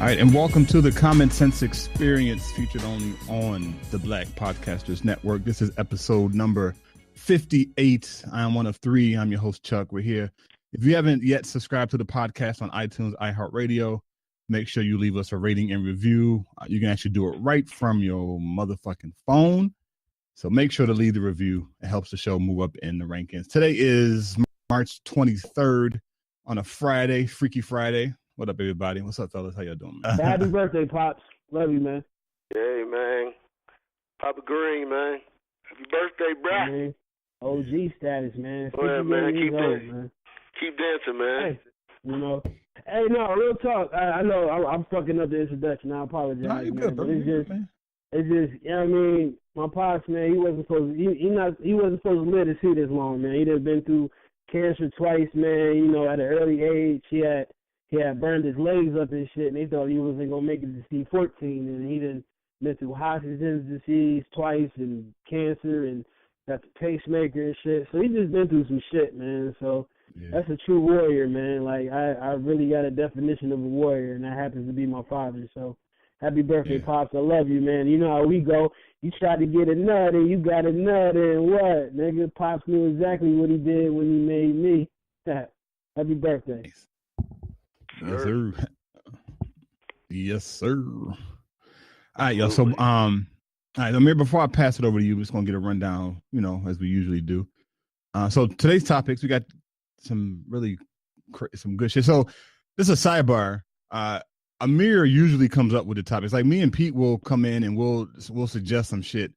right, and welcome to the Common Sense Experience, featured only on the Black Podcasters Network. This is episode number 58. I am one of three. I'm your host, Chuck. We're here. If you haven't yet subscribed to the podcast on iTunes, iHeartRadio, make sure you leave us a rating and review. You can actually do it right from your motherfucking phone. So make sure to leave the review. It helps the show move up in the rankings. Today is March 23rd on a Friday, Freaky Friday. What up, everybody? What's up, fellas? How y'all doing, man? Happy birthday, Pops. Love you, man. Hey, man. Papa Green, man. Happy birthday, bro. Man. OG status, man. Go ahead, man. Keep dancing, man. Hey, you know. Hey, no, real talk. I know I'm fucking up the introduction. I apologize, no, you man. good, bro. But it's just, you know what I mean? My pops, man, he wasn't supposed to live to see this long, man. He done been through cancer twice, man. You know, at an early age, he had burned his legs up and shit, and they thought he wasn't gonna make it to C14, and he done been through Hodgkin's disease twice and cancer and got the pacemaker and shit. So he just been through some shit, man. So that's a true warrior, man. Like I really got a definition of a warrior, and that happens to be my father. So happy birthday, Pops. I love you, man. You know how we go. You tried to get a nut, and you got a nut, and what? Nigga, Pops knew exactly what he did when he made me. Happy birthday. Yes, sir. Yes, sir. All right, y'all. So, all right, Amir, before I pass it over to you, we're just going to get a rundown, you know, as we usually do. So today's topics, we got some good shit. So this is a sidebar. Amir usually comes up with the topics. Like me and Pete will come in and we'll suggest some shit,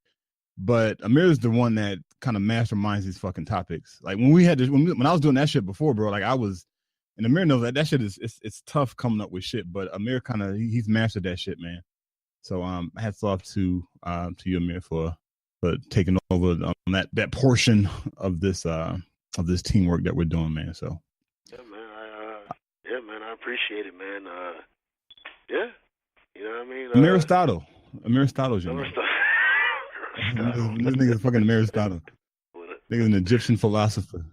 but Amir's the one that kind of masterminds these fucking topics. Like when I was doing that shit before, bro, like and Amir knows that shit is it's tough coming up with shit, but Amir he's mastered that shit, man. So hats off to you, Amir, for taking over on that portion of this teamwork that we're doing, man. So yeah, man, I appreciate it, man. Yeah, you know what I mean. Aristotle's your name. This nigga's fucking Aristotle. Nigga's an Egyptian philosopher.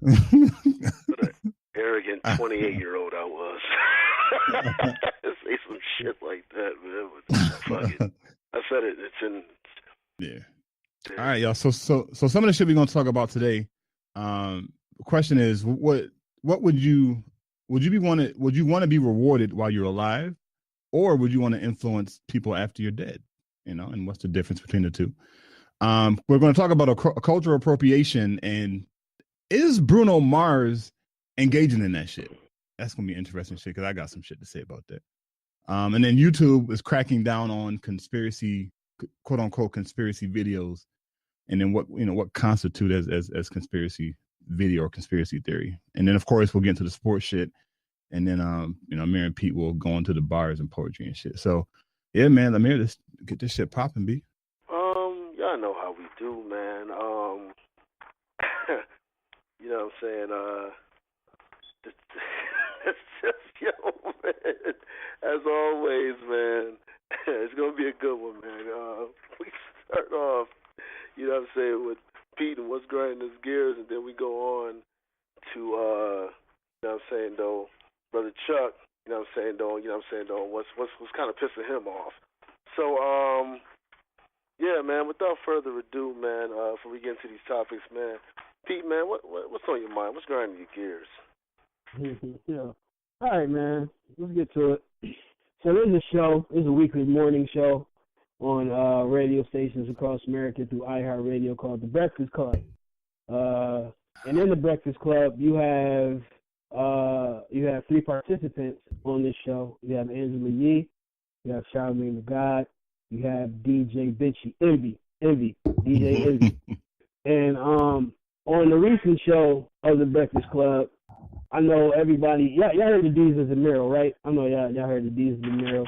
Arrogant 28-year-old I was. Say some shit like that, man. But fuck it. I said it. It's in. Yeah. All right, y'all. So some of the shit we're gonna talk about today. The question is, what would you want to be rewarded while you're alive, or would you want to influence people after you're dead? You know, and what's the difference between the two? We're going to talk about a cultural appropriation, and is Bruno Mars engaging in that shit? That's gonna be interesting shit because I got some shit to say about that. And then YouTube is cracking down on conspiracy, quote unquote, conspiracy videos, and then what constitute as conspiracy video or conspiracy theory. And then of course we'll get into the sports shit, and then Amir and Pete will go into the bars and poetry and shit. So yeah, man, Amir, let's get this shit popping, B. Y'all know how we do, man. You know what I'm saying? It's just, yo, man, as always, man, it's going to be a good one, man. We start off, you know what I'm saying, with Pete and what's grinding his gears, and then we go on to, you know what I'm saying, though, Brother Chuck, you know what I'm saying, though, what's kind of pissing him off. So, yeah, man, without further ado, man, before we get into these topics, man, Pete, man, what's on your mind? What's grinding your gears? Yeah. All right, man. Let's get to it. So there's a weekly morning show on radio stations across America through iHeartRadio called The Breakfast Club. And in The Breakfast Club, you have three participants on this show. You have Angela Yee, you have Charlamagne the God, you have DJ Bitchy, DJ Envy. And on the recent show of The Breakfast Club, I know everybody. Y'all heard the D's as a Miro, right? I know y'all heard the D's as a Miro.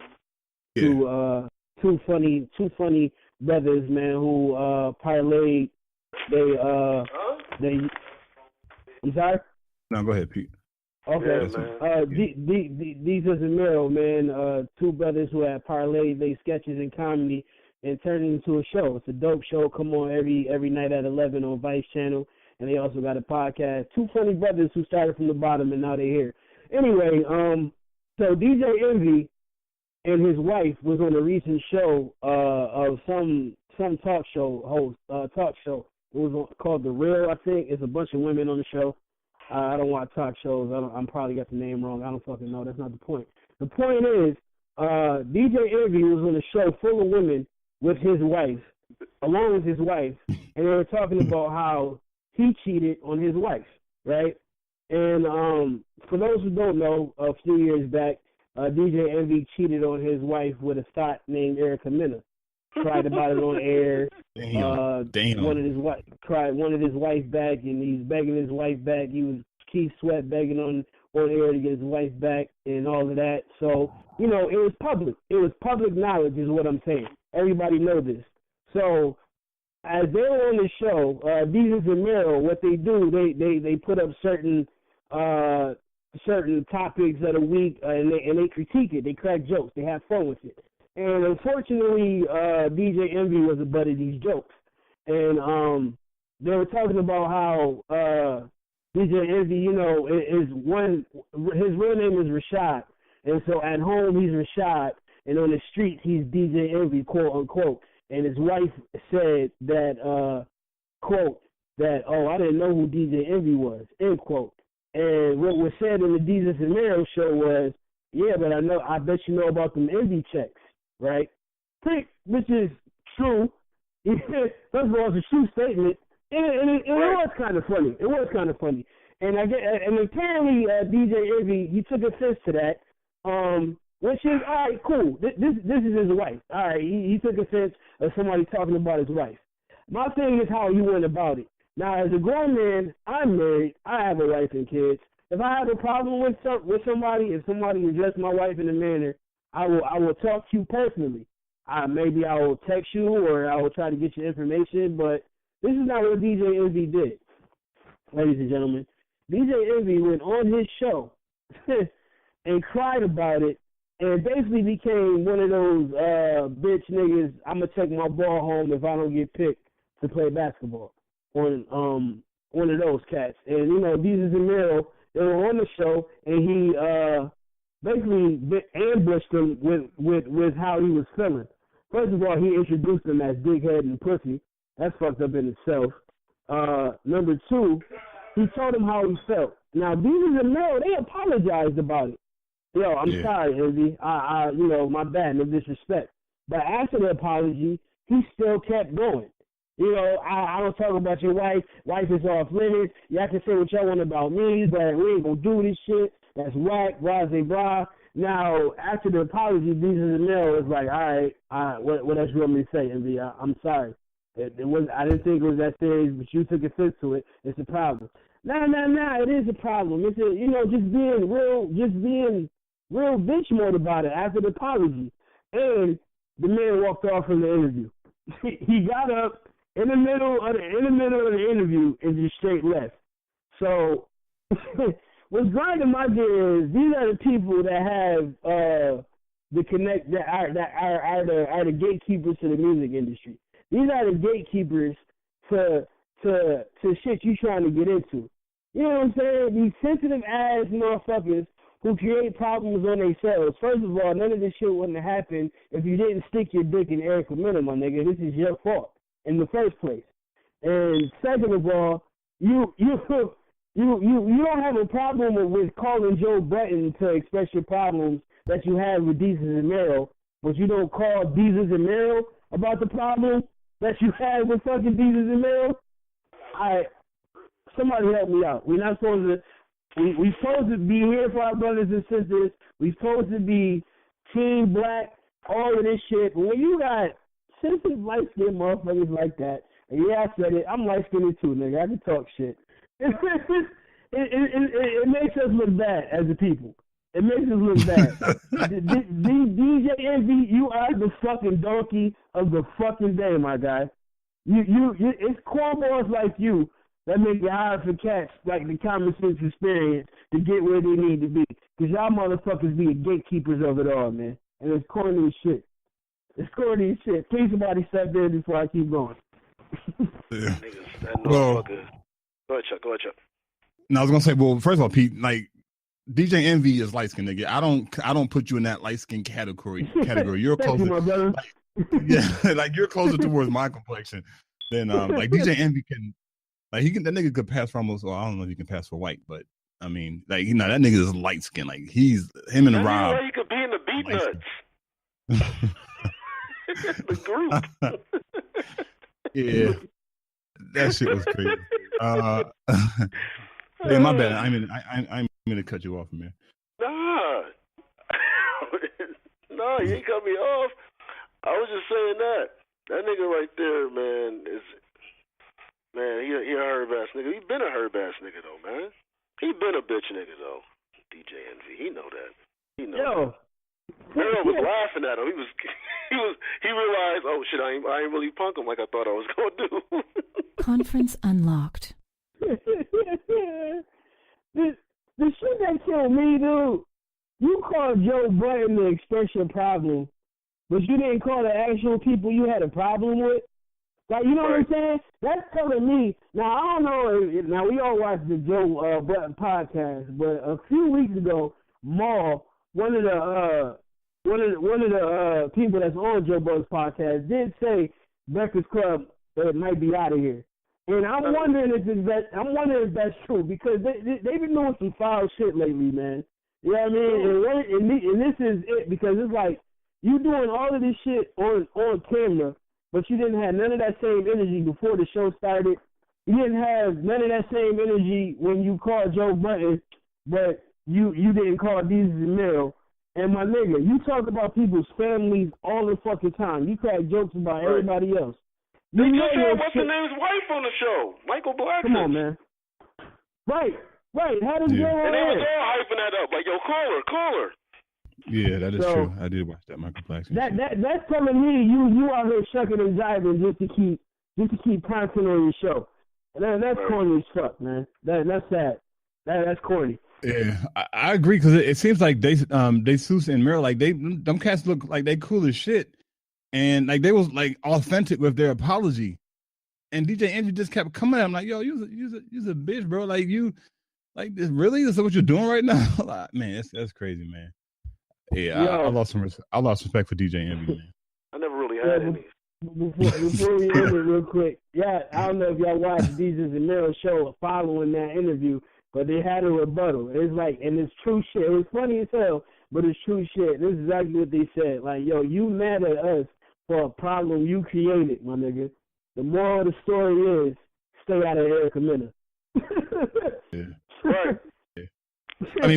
Yeah. Two funny brothers, man, who parlayed. They. You sorry? No, go ahead, Pete. Okay. Yeah, D's as a Miro, man. Two brothers who had parlayed their sketches and comedy and turned it into a show. It's a dope show. Come on every night at 11 on Vice Channel. And they also got a podcast. Two funny brothers who started from the bottom and now they're here. Anyway, so DJ Envy and his wife was on a recent show of some talk show host. It was called The Real, I think. It's a bunch of women on the show. I don't watch talk shows. I'm probably got the name wrong. I don't fucking know. That's not the point. The point is, DJ Envy was on a show full of women with his wife, along with his wife, and they were talking about how he cheated on his wife, right? And for those who don't know, a few years back, DJ Envy cheated on his wife with a thought named Erica Mena. Cried about it on air. Damn. Wanted his wife back, and he's begging his wife back. He was Keith Sweat begging on air to get his wife back and all of that. So, it was public. It was public knowledge is what I'm saying. Everybody know this. So as they were on the show, Jesus and Meryl, what they do, they put up certain topics of the week, and they critique it. They crack jokes. They have fun with it. And unfortunately, DJ Envy was a butt of these jokes. And they were talking about how DJ Envy, his real name is Rashad. And so at home he's Rashad, and on the streets he's DJ Envy, quote unquote. And his wife said that, quote, that, oh, I didn't know who DJ Envy was, end quote. And what was said in the Jesus and Meryl show was, yeah, but I bet you know about them Envy checks, right? Which is true. First of all, it's a true statement. And it was kind of funny. It was kind of funny. And apparently DJ Envy, he took offense to that, which is, all right, cool. This is his wife. All right, he took offense of somebody talking about his wife. My thing is how he went about it. Now, as a grown man, I'm married. I have a wife and kids. If I have a problem with somebody, if somebody addressed my wife in a manner, I will talk to you personally. Maybe I will text you or I will try to get your information, but this is not what DJ Envy did, ladies and gentlemen. DJ Envy went on his show and cried about it and basically became one of those bitch niggas, I'm going to take my ball home if I don't get picked to play basketball. On one of those cats. And, Jesus and Meryl, they were on the show, and he basically ambushed him with how he was feeling. First of all, he introduced him as big head and pussy. That's fucked up in itself. Number two, he told him how he felt. Now, Jesus and Meryl, they apologized about it. Yo, I'm sorry, Envy. My bad, no disrespect. But after the apology, he still kept going. I don't talk about your wife. Wife is off limits. Y'all can say what y'all want about me, but we ain't gonna do this shit. That's whack, blah, blah. Now, after the apology, Jesus and Meryl was like, all right, what else you want me to say, Envy? I'm sorry. I didn't think it was that serious, but you took offense to it. It's a problem. Nah, it is a problem. It's just being real bitch mode about it after the apology. And the man walked off from the interview. He got up in the middle of the interview and just straight left. So what's grinding my gear is these are the people that have the connect that are the gatekeepers to the music industry. These are the gatekeepers to shit you trying to get into. You know what I'm saying? These sensitive ass motherfuckers who create problems on themselves. First of all, none of this shit wouldn't have happened if you didn't stick your dick in Erica Mena, my nigga. This is your fault in the first place. And second of all, you don't have a problem with calling Joe Button to express your problems that you have with Jesus and Meryl, but you don't call Jesus and Meryl about the problem that you have with fucking Jesus and Meryl. Somebody help me out. We're not supposed to. We supposed to be here for our brothers and sisters. We supposed to be team black, all of this shit. But when you got sensitive light-skinned motherfuckers like that, and yeah, I said it, I'm light-skinned too, nigga. I can talk shit. It makes us look bad as a people. It makes us look bad. DJ Envy, you are the fucking donkey of the fucking day, my guy. It's cornballs like you that make it hard for cats like the Common Sense Experience to get where they need to be. Because y'all motherfuckers be the gatekeepers of it all, man. And it's corny as shit. Please somebody step in before I keep going. Yeah. Niggas, that motherfucker. Go ahead, Chuck. No, I was going to say, well, first of all, Pete, like, DJ Envy is light skinned, nigga. I don't put you in that light skin category. You're Thank closer. you, my brother. Like you're closer towards my complexion than like DJ Envy can. Like that nigga could pass for almost. Well, I don't know if he can pass for white, but I mean, like that nigga is light skinned. Like him and Rob. He could be in the Beat Nuts. The group. Yeah, that shit was crazy. Hey, my bad. I'm gonna cut you off, man. Nah, no, you ain't cut me off. I was just saying that nigga right there, man, he a herb ass nigga. He been a herb ass nigga though, man. He been a bitch nigga though. DJ Envy, he know that. He know. That. Bruno was laughing at him. He realized, oh shit, I ain't really punk him like I thought I was gonna do. Conference unlocked. The shit that killed me, dude. You called Joe Budden to express your problem, but you didn't call the actual people you had a problem with. Like, you know what I'm saying? That's telling me. Now, I don't know. Now, we all watch the Joe Budden podcast, but a few weeks ago, Maul, one of the people that's on Joe Budden's podcast, did say Breakfast Club might be out of here. And I'm wondering if that's true, because they've been doing some foul shit lately, man. You know what I mean? And this is it, because it's like you doing all of this shit on camera, but you didn't have none of that same energy before the show started. You didn't have none of that same energy when you called Joe Budden, but you didn't call Jesus and Mel. And my nigga, you talk about people's families all the fucking time. You crack jokes about everybody else. They just had what's the name's wife on the show, Michael Blackson. Come on, man. Right. How does Joe? And they was all hyping that up, like, yo, call her. Yeah, that is true. I did watch that Michael Blackson. That's telling me you out here shucking and jiving just to keep content on your show. And that's corny as fuck, man. That's sad. That's corny. Yeah, I agree, because it seems like they Seuss and Meryl, like them cats look like they cool as shit. And like they was like authentic with their apology, and DJ Envy just kept coming at him like, "Yo, you's a bitch, bro. Like you, like this really is what you're doing right now." Like, man, that's crazy, man. Yeah, I lost respect for DJ Envy, man. I never really had any. Before we end it real quick, I don't know if y'all watched Jesus and Meryl show following that interview, but they had a rebuttal. It's like, and it's true shit. It was funny as hell, but it's true shit. This is exactly what they said. Like, yo, you mad at us for a problem you created, my nigga. The moral of the story is stay out of Erica Mena. Yeah. Right. Yeah. I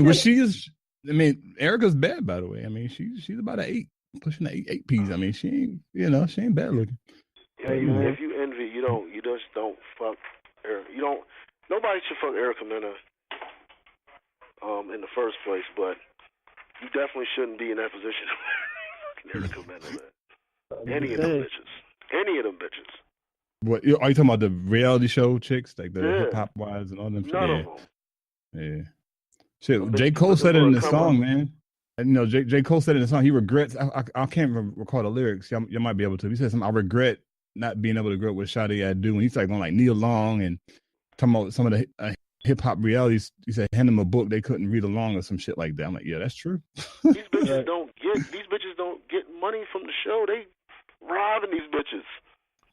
mean, Erica's bad, by the way. I mean, she's about an 8, pushing the 8 P's. I mean, she ain't bad looking. Yeah, if you envy, you just don't fuck Erica. Nobody should fuck Erica Mena in the first place, but you definitely shouldn't be in that position. Erica Mena, man. Any of them bitches. What are you talking about? The reality show chicks, like the hip hop wives and all them? None of them. Yeah. Shit. J. Cole said it in the song, man. And J. Cole said it in the song. He regrets. I can't recall the lyrics. You might be able to. He said something. I regret not being able to grow up with Sade I do. And he's like going like Neil Long and talking about some of the hip hop realities. He said hand them a book they couldn't read along or some shit like that. I'm like, yeah, that's true. These bitches don't get money from the show. They robbing these bitches.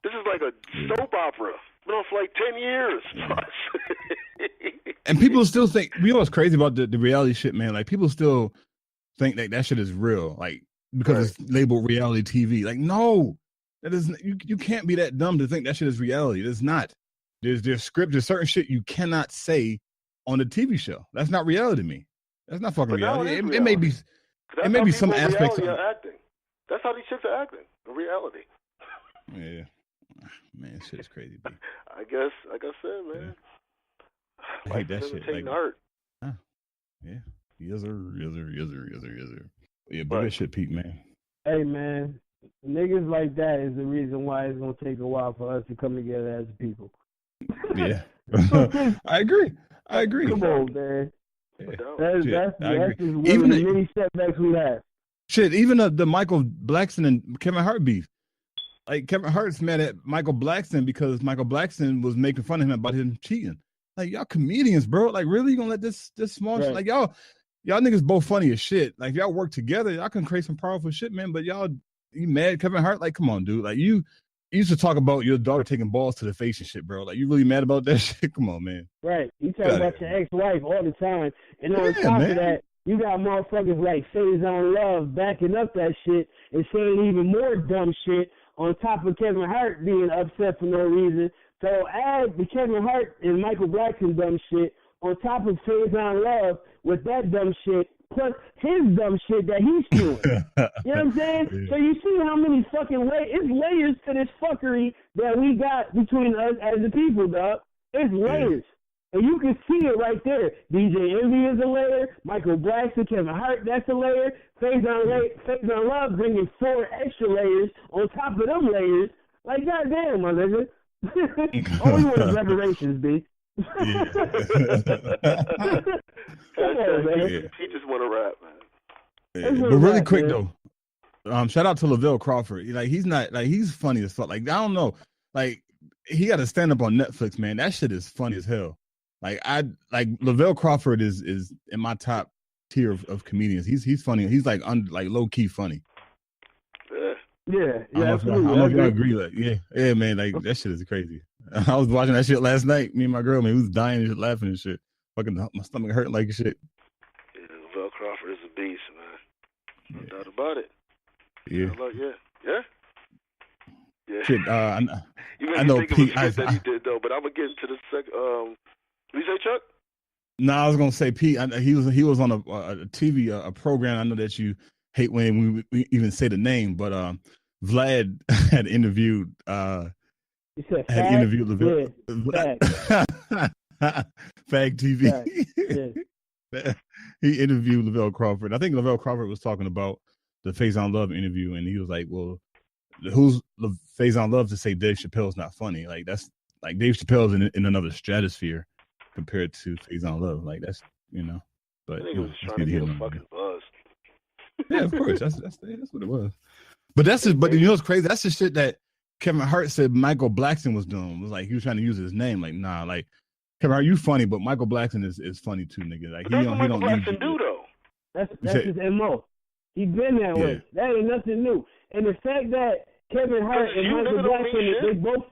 This is like a soap opera. Been on for like 10 years. And people still think, you know what's crazy about the reality shit, man? Like people still think that shit is real, like because it's labeled reality TV. Like, no, that is you can't be that dumb to think that shit is reality. It's not. There's script, there's certain shit you cannot say on the TV show. That's not reality to me. That's not fucking reality. It may be. It may be some aspects of acting. That's how these chicks are acting in reality. Yeah, man, shit is crazy. B. I guess, like I said, man. I hate that shit. Like, art. Yeah. Yes, sir. Yeah, but that shit, Pete, man. Hey, man, niggas like that is the reason why it's gonna take a while for us to come together as a people. Yeah, I agree. Come on, man. Yeah. That's just one of the many setbacks we have. Shit, even the Michael Blackson and Kevin Hart beef. Like Kevin Hart's mad at Michael Blackson because Michael Blackson was making fun of him about him cheating. Like, y'all comedians, bro. Like, really, you gonna let this small shit? Like, y'all y'all niggas both funny as shit. Like y'all work together, y'all can create some powerful shit, man. But y'all, you mad, Kevin Hart? Like, come on, dude. Like you used to talk about your daughter taking balls to the face and shit, bro. Like you really mad about that shit? Come on, man. Right. You talk about your ex-wife all the time, and on top of that, you got motherfuckers like Faison Love backing up that shit and saying even more dumb shit on top of Kevin Hart being upset for no reason. So add the Kevin Hart and Michael Blackson dumb shit on top of Faison Love with that dumb shit, plus his dumb shit that he's doing. You know what I'm saying? Yeah. So you see how many fucking layers to this fuckery that we got between us as the people, dog. It's layers. And you can see it right there. DJ Envy is a layer. Michael Blackson, Kevin Hart, that's a layer. Faison Love bringing 4 extra layers on top of them layers. Like, goddamn, my nigga. All we want is reparations, B. Yeah. He just want to rap, man. Yeah. But really quick, though. Shout out to Lavelle Crawford. Like, he's funny as fuck. Like, I don't know. Like, he got to stand up on Netflix, man. That shit is funny as hell. Like Lavelle Crawford is in my top tier of comedians. He's funny. He's like low key funny. Yeah. I don't know if y'all agree. Like, yeah, man. Like that shit is crazy. I was watching that shit last night. Me and my girl, man, we was dying and laughing and shit. Fucking my stomach hurting like shit. Yeah, Lavelle Crawford is a beast, man. No doubt about it. Yeah. Yeah. Shit, I know Pete. That he did though, but I'm gonna get into the second. What you say, Chuck? No, I was gonna say Pete. He was on a TV program. I know that you hate when we even say the name, but Vlad had interviewed. Interviewed Lavelle. Fag TV. Yeah. He interviewed Lavelle Crawford. I think Lavelle Crawford was talking about the Faison Love interview, and he was like, "Well, who's Faison Love to say Dave Chappelle's not funny? Like that's like Dave Chappelle's in another stratosphere compared to Faison Love. Like that's But I think it was trying to get a fucking buzz. Yeah, of course. That's what it was. But but you know what's crazy? That's the shit that Kevin Hart said Michael Blackson was doing. It was like he was trying to use his name. Like, nah, like Kevin Hart, you funny, but Michael Blackson is funny too, nigga. Like he don't Blackson do though. That's his MO. He been that way. That ain't nothing new. And the fact that Kevin Hart and Michael Blackson, they both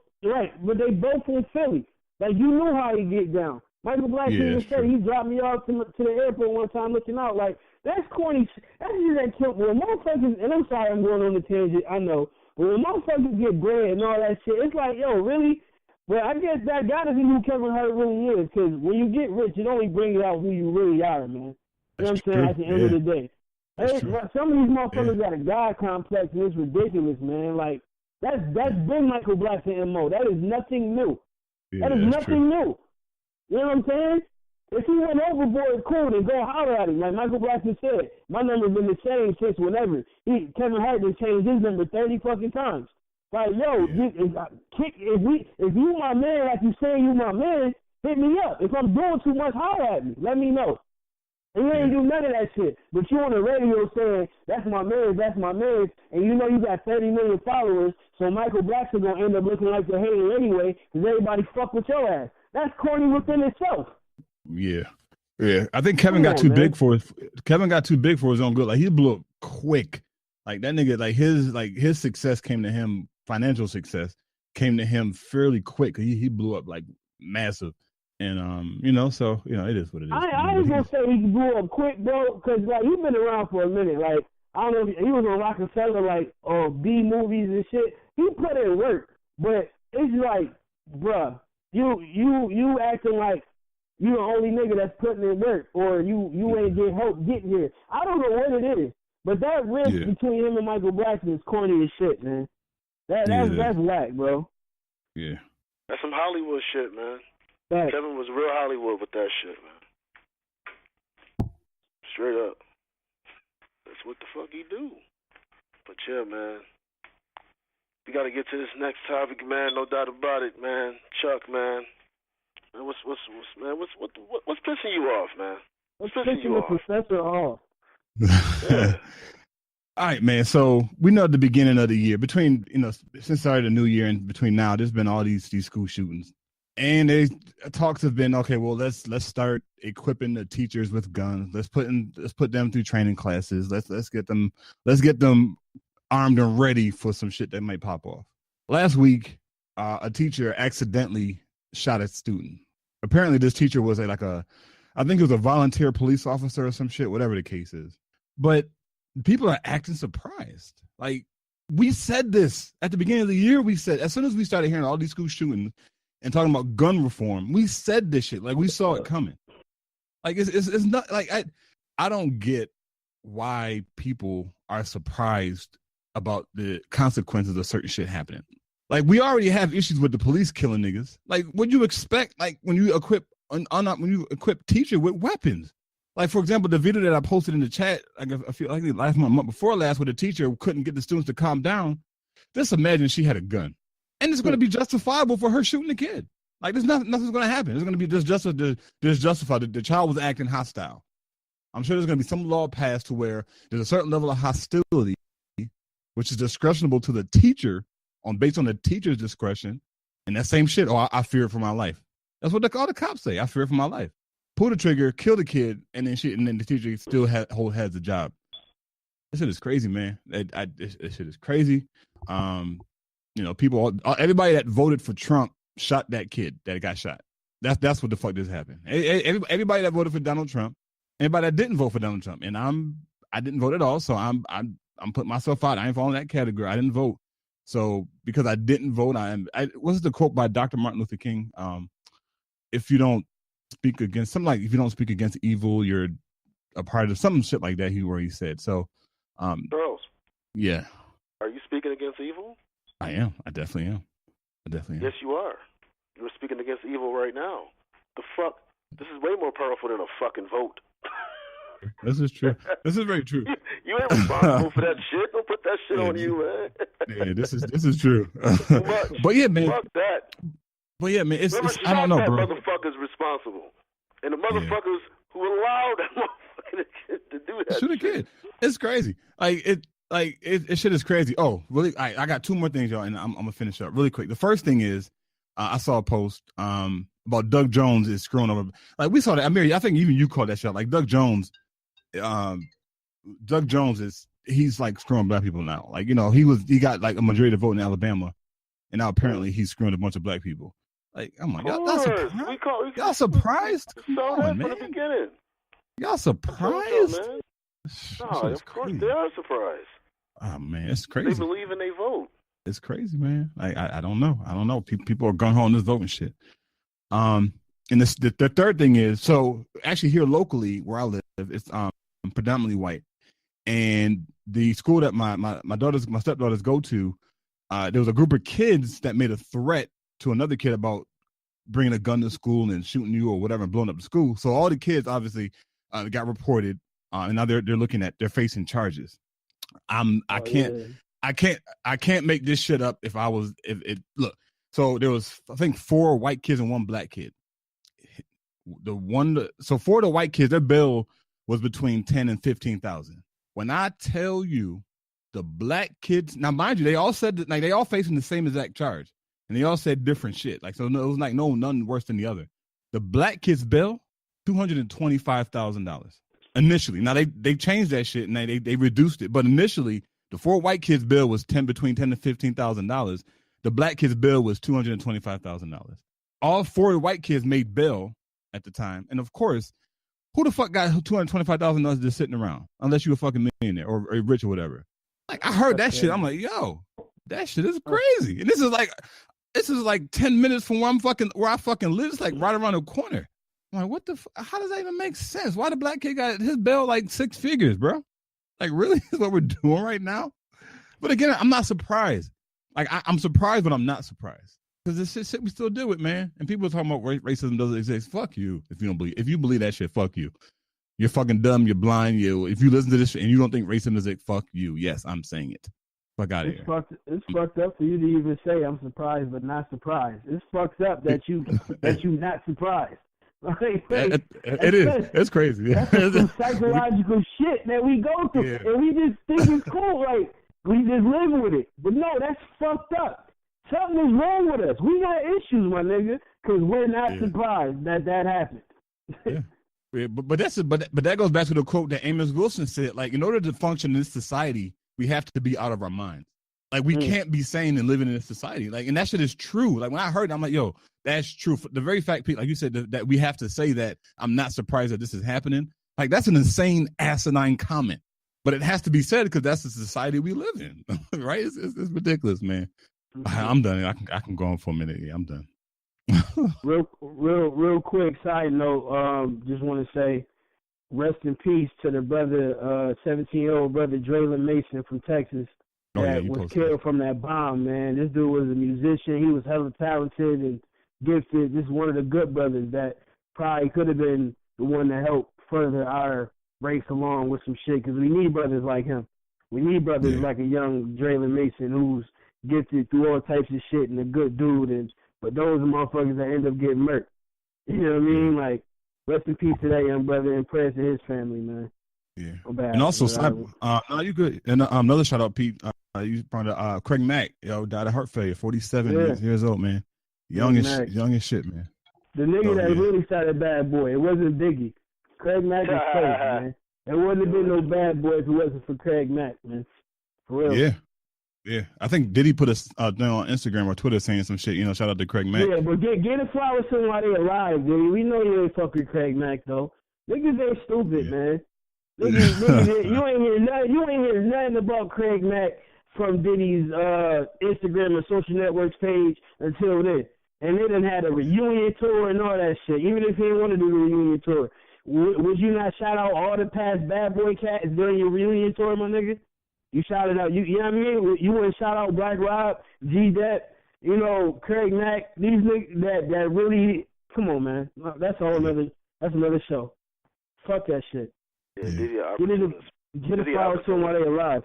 but they both from Philly. Like you knew how he get down. Michael Blackson said he dropped me off to the airport one time looking out. Like that's corny. That's just that killed when motherfuckers. And I'm sorry, I'm going on the tangent. I know. But when motherfuckers get bread and all that shit, it's like, yo, really? But I guess that gotta be who Kevin Hart really is. Because when you get rich, it only brings out who you really are, man. You know what I'm saying? At the end of the day. Some of these motherfuckers got a God complex, and it's ridiculous, man. Like, that's been Michael Blackson MO. That is nothing new. That is nothing new. You know what I'm saying? If he went overboard, cool, then go holler at him. Like Michael Blackson said, my number's been the same since whenever. Kevin Hart has changed his number 30 fucking times. Like, yo, if you my man, like you say you my man, hit me up. If I'm doing too much, holler at me. Let me know. And you ain't do none of that shit. But you on the radio saying, that's my man, and you know you got 30 million followers, so Michael Blackson gonna end up looking like the hater anyway, because everybody fuck with your ass. That's corny within itself. Yeah. I think Kevin got too big for his own good. Like he blew up quick. Like that nigga, his success came to him, financial success came to him fairly quick. He blew up like massive. And so it is what it is. I ain't gonna say he blew up quick though, because like he's been around for a minute. Like I don't know if he was on Rockefeller, like B movies and shit. He put in work, but it's like, bruh, you acting like you the only nigga that's putting in work, or you ain't getting here. I don't know what it is, but that rift between him and Michael Blackson is corny as shit, man. That's whack, bro. Yeah, that's some Hollywood shit, man. Right. Kevin was real Hollywood with that shit, man. Straight up. That's what the fuck he do. But yeah, man. We gotta get to this next topic, man. No doubt about it, man. Chuck, man. What's pissing you off, man? What's pissing you off? Professor off. Yeah. All right, man. So we know at the beginning of the year, between since started the new year and between now, there's been all these school shootings. And talks have been, okay, well, let's start equipping the teachers with guns. Let's put them through training classes. Let's get them armed and ready for some shit that might pop off. Last week, a teacher accidentally shot a student. Apparently, this teacher was I think it was a volunteer police officer or some shit, whatever the case is. But people are acting surprised. Like, we said this at the beginning of the year. We said, as soon as we started hearing all these school shootings and talking about gun reform, we said this shit. Like, we saw it coming. Like, it's not like I don't get why people are surprised about the consequences of certain shit happening. Like, we already have issues with the police killing niggas. Like, what you expect? Like, when you equip teacher with weapons. Like, for example, the video that I posted in the chat, like I feel like last month before last, where the teacher couldn't get the students to calm down. Just imagine she had a gun, and it's going to be justifiable for her shooting the kid. Like, there's nothing's going to happen. It's going to be justified. The child was acting hostile. I'm sure there's going to be some law passed to where there's a certain level of hostility, which is discretionable to the teacher based on the teacher's discretion, and that same shit. Oh, I fear for my life. That's what all the cops say. I fear for my life. Pull the trigger, kill the kid, and then the teacher still has a job. This shit is crazy, man. This shit is crazy. Everybody that voted for Trump shot that kid that got shot. That's what the fuck just happened. Everybody that voted for Donald Trump, anybody that didn't vote for Donald Trump, and I didn't vote at all, so I'm putting myself out. I ain't falling that category. I didn't vote. So because I didn't vote, what's the quote by Dr. Martin Luther King? If you don't speak against if you don't speak against evil, you're a part of some shit like that. Where he said so. Charles. Yeah. Are you speaking against evil? I am. I definitely am. Yes, you are. You're speaking against evil right now. The fuck? This is way more powerful than a fucking vote. This is true. This is very true. You ain't responsible for that shit. Don't put that shit on you, man. Yeah, this is true. But yeah, man. Fuck that. But yeah, man. It's I don't know, bro. Motherfucker's responsible, and the motherfuckers who allowed that motherfucker to do that. Shoot a kid. It's crazy. It shit is crazy. Oh, really? I got two more things, y'all, and I'm gonna finish up really quick. The first thing is, I saw a post about Doug Jones is screwing over. Like, we saw that. Amir, I think even you called that shit. Like, Doug Jones he's like screwing black people now. Like, he got like a majority of the vote in Alabama, and now apparently he's screwing a bunch of black people. Like, I'm like, y'all surprised? Saw that from the beginning. Y'all surprised? No, of course they are surprised. Oh man, it's crazy. They believe in their vote. It's crazy, man. I don't know. People are gung ho on this vote and shit. And the third thing is, so actually here locally where I live, it's predominantly white, and the school that my stepdaughters go to, there was a group of kids that made a threat to another kid about bringing a gun to school and shooting you or whatever and blowing up the school. So all the kids obviously got reported, and now they're facing charges. I can't make this shit up. Look. So there was, I think, 4 white kids and 1 black kid. So 4 of the white kids, their bill was between $10,000 and $15,000. When I tell you, the black kids, now mind you, they all said that, like, they all facing the same exact charge, and they all said different shit. Like, so it was like none worse than the other. The black kids' bill, $225,000 initially. Now they changed that shit and they reduced it, but initially the 4 white kids' bill was between $10,000 and $15,000. The black kid's bill was $225,000. All 4 white kids made bail at the time. And of course, who the fuck got $225,000 just sitting around? Unless you a fucking millionaire or rich or whatever. Like, I heard that shit. I'm like, yo, that shit is crazy. And this is like 10 minutes from where I fucking live. It's like right around the corner. I'm like, what the how does that even make sense? Why the black kid got his bill like 6 figures, bro? Like, really? Is what we're doing right now? But again, I'm not surprised. Like, I'm surprised, but I'm not surprised. Because this shit we still do it, man. And people are talking about racism doesn't exist. Fuck you. If you believe that shit, fuck you. You're fucking dumb. You're blind. If you listen to this shit and you don't think racism is it, fuck you. Yes, I'm saying it. Fuck out of here. It's fucked up for you to even say I'm surprised, but not surprised. It's fucked up that you not surprised. It is. It's crazy. That's some psychological shit that we go through, and we just think it's cool. Like, we just live with it. But no, that's fucked up. Something is wrong with us. We got issues, my nigga. Because we're not surprised that happened. Yeah, but that goes back to the quote that Amos Wilson said. Like, in order to function in this society, we have to be out of our minds. Like, we can't be sane and living in this society. Like, and that shit is true. Like, when I heard it, I'm like, yo, that's true. The very fact, like you said, that we have to say that I'm not surprised that this is happening. Like, that's an insane, asinine comment. But it has to be said because that's the society we live in, right? It's ridiculous, man. I'm done. I can go on for a minute. Yeah, I'm done. real quick side note. Just want to say, rest in peace to the brother, 17-year-old brother Draylon Mason from Texas that was killed from that bomb. Man, this dude was a musician. He was hella talented and gifted. This is one of the good brothers that probably could have been the one to help further our race along with some shit. Because we need brothers like him. We need brothers like a young Draylon Mason who's gifted through all types of shit and a good dude. But those are motherfuckers that end up getting murked. You know what I mean? Like, rest in peace to that young brother and prayers to his family, man. Yeah. And also, no, you good. And another shout out, Pete. You brought Craig Mack, died of heart failure, 47 years old, man. Young as shit, man. The nigga that really started Bad Boy. It wasn't Biggie. Craig Mack is crazy, man. There wouldn't have been no Bad Boy if it wasn't for Craig Mack, man. For real. Yeah. Yeah, I think Diddy put a thing on Instagram or Twitter saying some shit. Shout out to Craig Mack. Yeah, but get a flowers to him while they alive, Diddy. We know you ain't fucking Craig Mack though. Niggas ain't stupid, man. Niggas, you ain't hear nothing about Craig Mack from Diddy's Instagram and social networks page until then. And they done had a reunion tour and all that shit. Even if he didn't want to do the reunion tour, would you not shout out all the past Bad Boy cats during your reunion tour, my nigga? You shouted out, you know what I mean? You wouldn't shout out Black Rob, G-Dep, Craig Mack, these niggas that really, come on, man. That's another show. Fuck that shit. Yeah, get a flowers to them while they alive.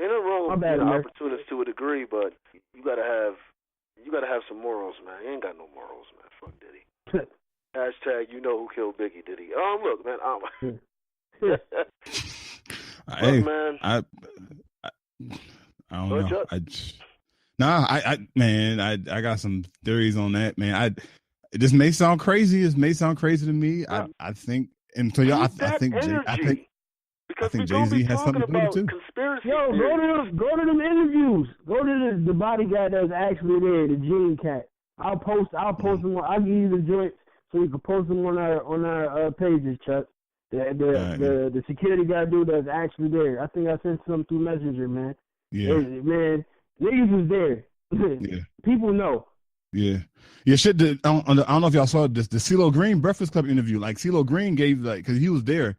Ain't no wrong with being an opportunist to a degree, but you gotta have some morals, man. You ain't got no morals, man. Fuck Diddy. Hashtag you know who killed Biggie, Diddy. Look, man, Hey, man. I don't know. I got some theories on that, man. This may sound crazy. This may sound crazy to me. I think, and so y'all, I think Jay-Z has something to do with it too. Yo, go to them interviews. Go to the bodyguard that's actually there, the Gene Cat. I'll post them. I'll give you the joints so you can post them on our pages, Chuck. The security guard dude that's actually there. I think I sent some through Messenger, man. Yeah. Man, niggas was there. Yeah. People know. Yeah. Yeah, shit. I don't know if y'all saw this, the CeeLo Green Breakfast Club interview. Like, CeeLo Green gave, because he was there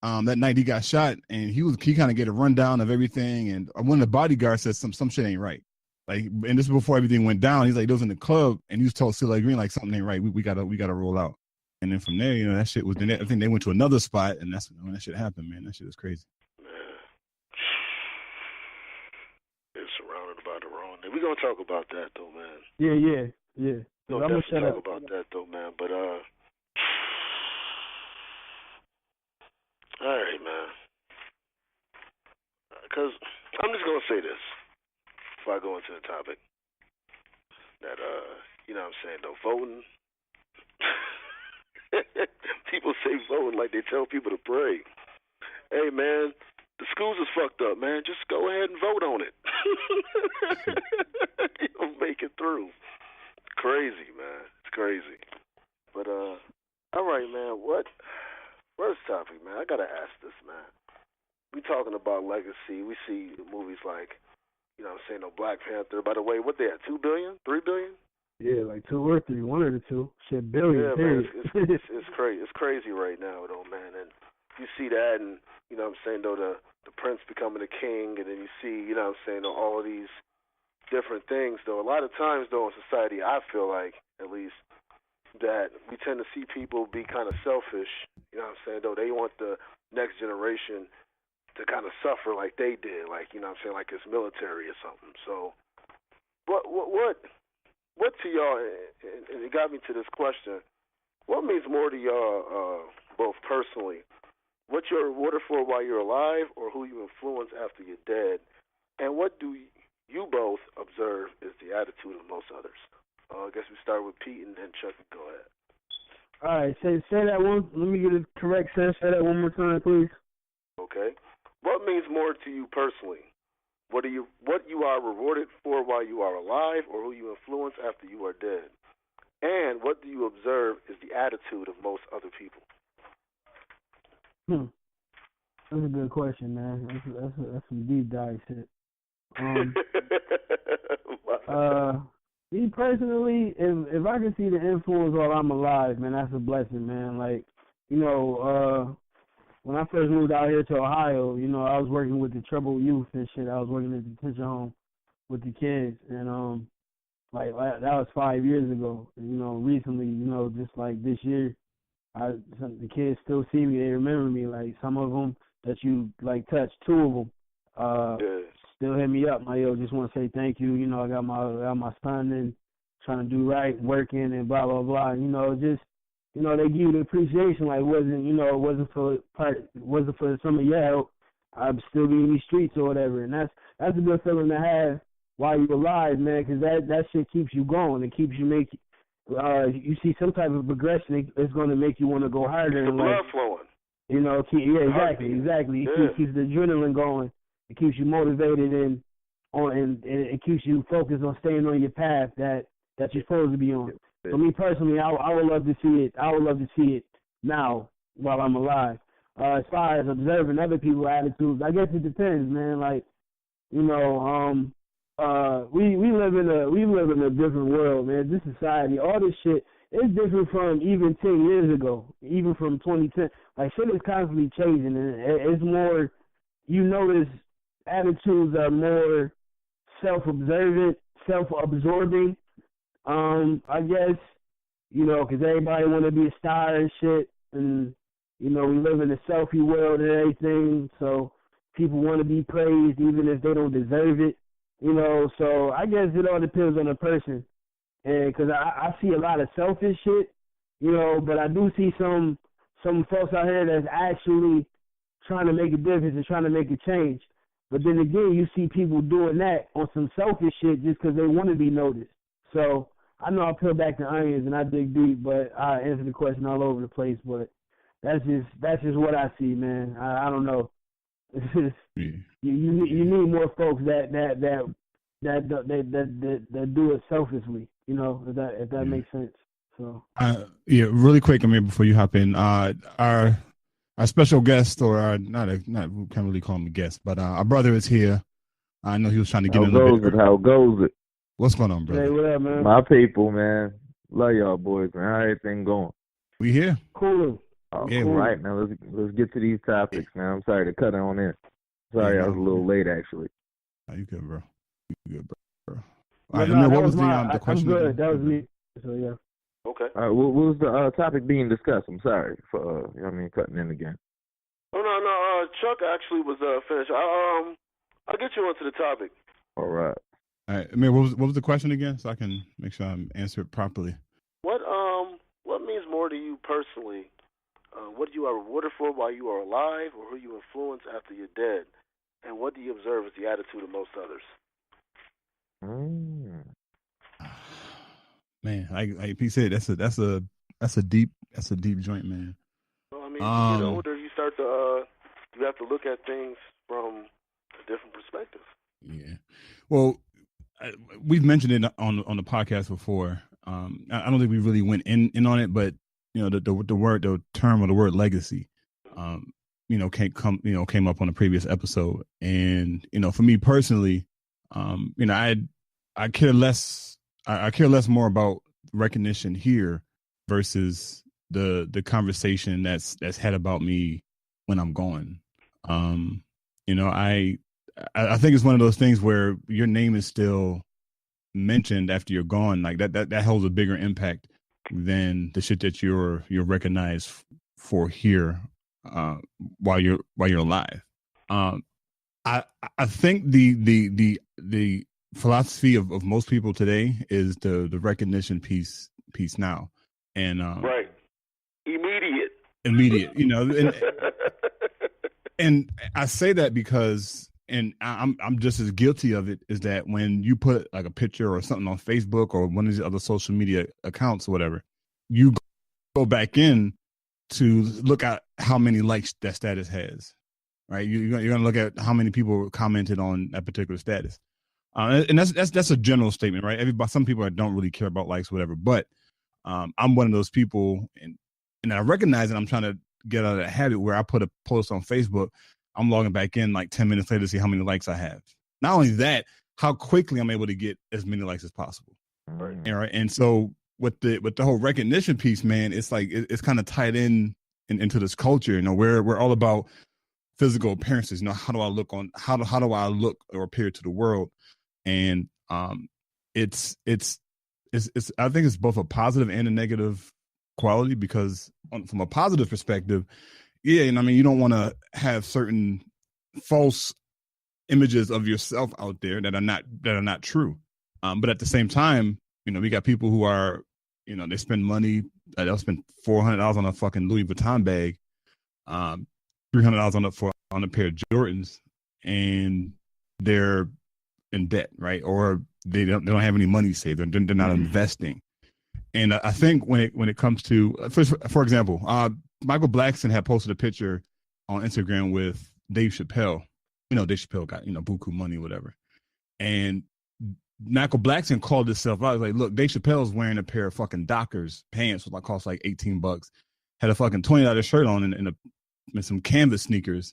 that night he got shot, and he kind of gave a rundown of everything. And one of the bodyguards said some shit ain't right. Like, and this is before everything went down. He's like, those in the club, and he was told CeeLo Green, like, something ain't right. We gotta roll out. And then from there, that shit was. I think they went to another spot, and that's when that shit happened, man. That shit was crazy. Man, it's surrounded by the wrong. We're gonna talk about that though, man. Yeah. I'm gonna shut up about that though, man. But all right, man. Because I'm just gonna say this before I go into the topic. That you know what I'm saying though, voting. People say voting like they tell people to pray. Hey, man, the schools is fucked up, man. Just go ahead and vote on it. You'll make it through. It's crazy, man. It's crazy. But, all right, man, first topic, man, I got to ask this, man. We talking about legacy. We see movies like, Black Panther. By the way, what they at, 2 billion, 3 billion? Yeah, like 2 or 3, one of the two. Shit, billion. Yeah, man, it's crazy. It's crazy right now, though, man. And you see that, and the prince becoming a king, and then you see, all of these different things, though. A lot of times, though, in society, I feel like, at least, that we tend to see people be kind of selfish. Though they want the next generation to kind of suffer like they did, like like it's military or something. So, what to y'all, and it got me to this question, what means more to y'all, both personally? What you're rewarded for while you're alive, or who you influence after you're dead? And what do you both observe is the attitude of most others? I guess we start with Pete and then Chuck can go ahead. All right, say that one. Let me get it correct, sir. Say that one more time, please. Okay. What means more to you personally? What you are rewarded for while you are alive, or who you influence after you are dead? And what do you observe is the attitude of most other people? That's a good question, man. That's some deep dive shit. Me personally, if I can see the influence while I'm alive, man, that's a blessing, man. Like, you know, when I first moved out here to Ohio, you know, I was working with the troubled youth and shit. I was working at the detention home with the kids, and like that was 5 years ago. You know, recently, you know, just like this year, the kids still see me. They remember me. Like some of them that you like touched, 2 of them, still hit me up. My just want to say thank you. You know, I got my son and trying to do right, working and blah blah blah. You know, just you know, they give you the appreciation. Like it wasn't for some of your help, I'd still be in these streets or whatever. And that's a good feeling to have while you're alive, man, because that shit keeps you going. It keeps you you see some type of progression. It's going to make you want to go harder. The and blood flowing. You know, exactly. It keeps the adrenaline going. It keeps you motivated and it keeps you focused on staying on your path that you're supposed to be on. So me personally, I would love to see it. I would love to see it now while I'm alive. As far as observing other people's attitudes, I guess it depends, man. Like, you know, we live in a different world, man. This society, all this shit, it's different from even 10 years ago, even from 2010. Like, shit is constantly changing, and it's more, you notice attitudes are more self-observant, self-absorbing, I guess, you know, because everybody want to be a star and shit, and, you know, we live in a selfie world and everything, so people want to be praised even if they don't deserve it, you know, so I guess it all depends on the person, and because I see a lot of selfish shit, you know, but I do see some folks out here that's actually trying to make a difference and trying to make a change. But then again, you see people doing that on some selfish shit just because they want to be noticed. So I know I peel back the onions and I dig deep, but I answer the question all over the place. But that's just what I see, man. I don't know. It's just, you need more folks that do it selfishly. You know, if that makes sense. So really quick, Amir, before you hop in, our special guest, or we can't really call him a guest, but our brother is here. I know he was trying to get in a little bit. How goes it? What's going on, brother? Hey, what up, man? My people, man. Love y'all boys, man. How everything going? We here. Cool. Yeah, cool. Right now. Let's get to these topics, man. I'm sorry to cut on in. Sorry, I was a little late, actually. You good, bro? You good, bro? All right, Amir, what was the question? I'm good. That was me. So yeah. Okay. All right, what was the topic being discussed? I'm sorry for cutting in again. Oh no. Chuck actually was finished. I'll get you onto the topic. All right. All right, Amir, what was the question again, so I can make sure I answer it properly? What means more to you personally? What you are rewarded for while you are alive, or who you influence after you're dead? And what do you observe as the attitude of most others? Man, like he said, that's a deep joint, man. Well, I mean, as you get older, you start to you have to look at things from a different perspective. Yeah. Well, we've mentioned it on the podcast before. I don't think we really went in on it, but you know, the term or the word legacy, came up on a previous episode, and you know, for me personally, I care less. I care less more about recognition here versus the conversation that's had about me when I'm gone. I think it's one of those things where your name is still mentioned after you're gone. Like that holds a bigger impact than the shit that you're recognized for here while you're alive. I think the philosophy of most people today is the recognition piece now, and right, immediate, you know, and I say that because and I'm just as guilty of it, is that when you put like a picture or something on Facebook or one of these other social media accounts or whatever, you go back in to look at how many likes that status has, right? You're going to look at how many people commented on that particular status. And that's a general statement, right? Some people don't really care about likes, whatever. But I'm one of those people, and I recognize that I'm trying to get out of that habit where I put a post on Facebook, I'm logging back in like 10 minutes later to see how many likes I have. Not only that, how quickly I'm able to get as many likes as possible. Right. And so with the whole recognition piece, man, it's like it's kind of tied into this culture. You know, we're all about physical appearances. You know, how do I look or appear to the world? And it's I think it's both a positive and a negative quality, because from a positive perspective, yeah, and I mean, you don't want to have certain false images of yourself out there that are not true. But at the same time, you know, we got people who are, you know, they spend money. They'll spend $400 on a fucking Louis Vuitton bag, $300 on a pair of Jordans, and they're in debt, right? Or they don't have any money saved. They're not investing. And I think when it comes to, for example, Michael Blackson had posted a picture on Instagram with Dave Chappelle. You know, Dave Chappelle got, you know, buku money, whatever. And Michael Blackson called himself out. He was like, look, Dave Chappelle's wearing a pair of fucking Dockers pants, which cost like $18. Had a fucking $20 shirt on and some canvas sneakers.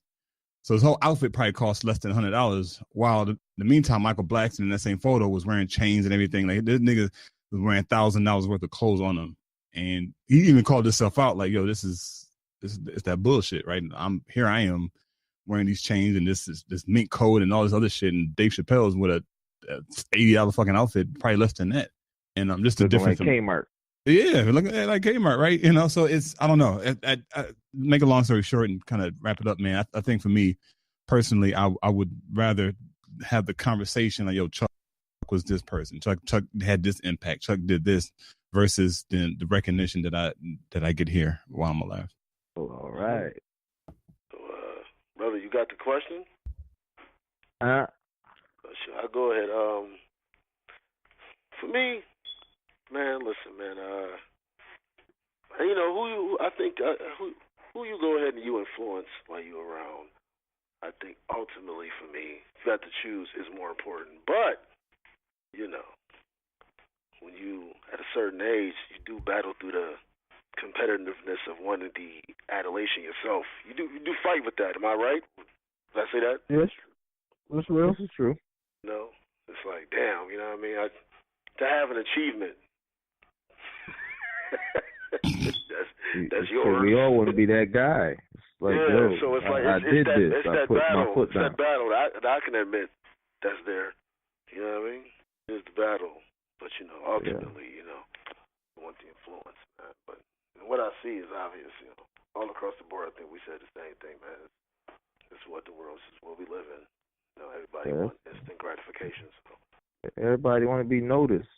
So his whole outfit probably cost less than $100. While in the meantime, Michael Blackson in that same photo was wearing chains and everything. Like, this nigga was wearing $1,000 worth of clothes on him. And he even called himself out like, yo, this is that bullshit, right? I am wearing these chains and this mink coat and all this other shit. And Dave Chappelle's with a $80 fucking outfit, probably less than that. And I'm just a different like Kmart. Yeah, look at like Kmart, right? You know, so it's, I don't know. I make a long story short and kind of wrap it up, man. I think for me personally, I would rather have the conversation like, yo, Chuck was this person. Chuck had this impact. Chuck did this, versus the recognition that I get here while I'm alive. Oh, all right. So, brother, you got the question? Sure, I'll go ahead. For me, man, listen, man. You know who you go ahead and you influence while you're around. I think ultimately for me, you got to choose is more important. But you know, when you at a certain age, you do battle through the competitiveness of wanting the adulation yourself. You do fight with that. Am I right? Did I say that? Yes, that's real. This is true. You know, it's like, damn, you know what I mean? To have an achievement. that's yours. We all want to be that guy. It's like, yeah, yo, so it's like I did this. I put my foot down. It's that battle that I can admit that's there. You know what I mean? It's the battle. But, you know, ultimately, you know, I want the influence, man. But what I see is obvious, you know. All across the board, I think we said the same thing, man. It's what the world is, what we live in. You know, everybody wants instant gratification. So. Everybody want to be noticed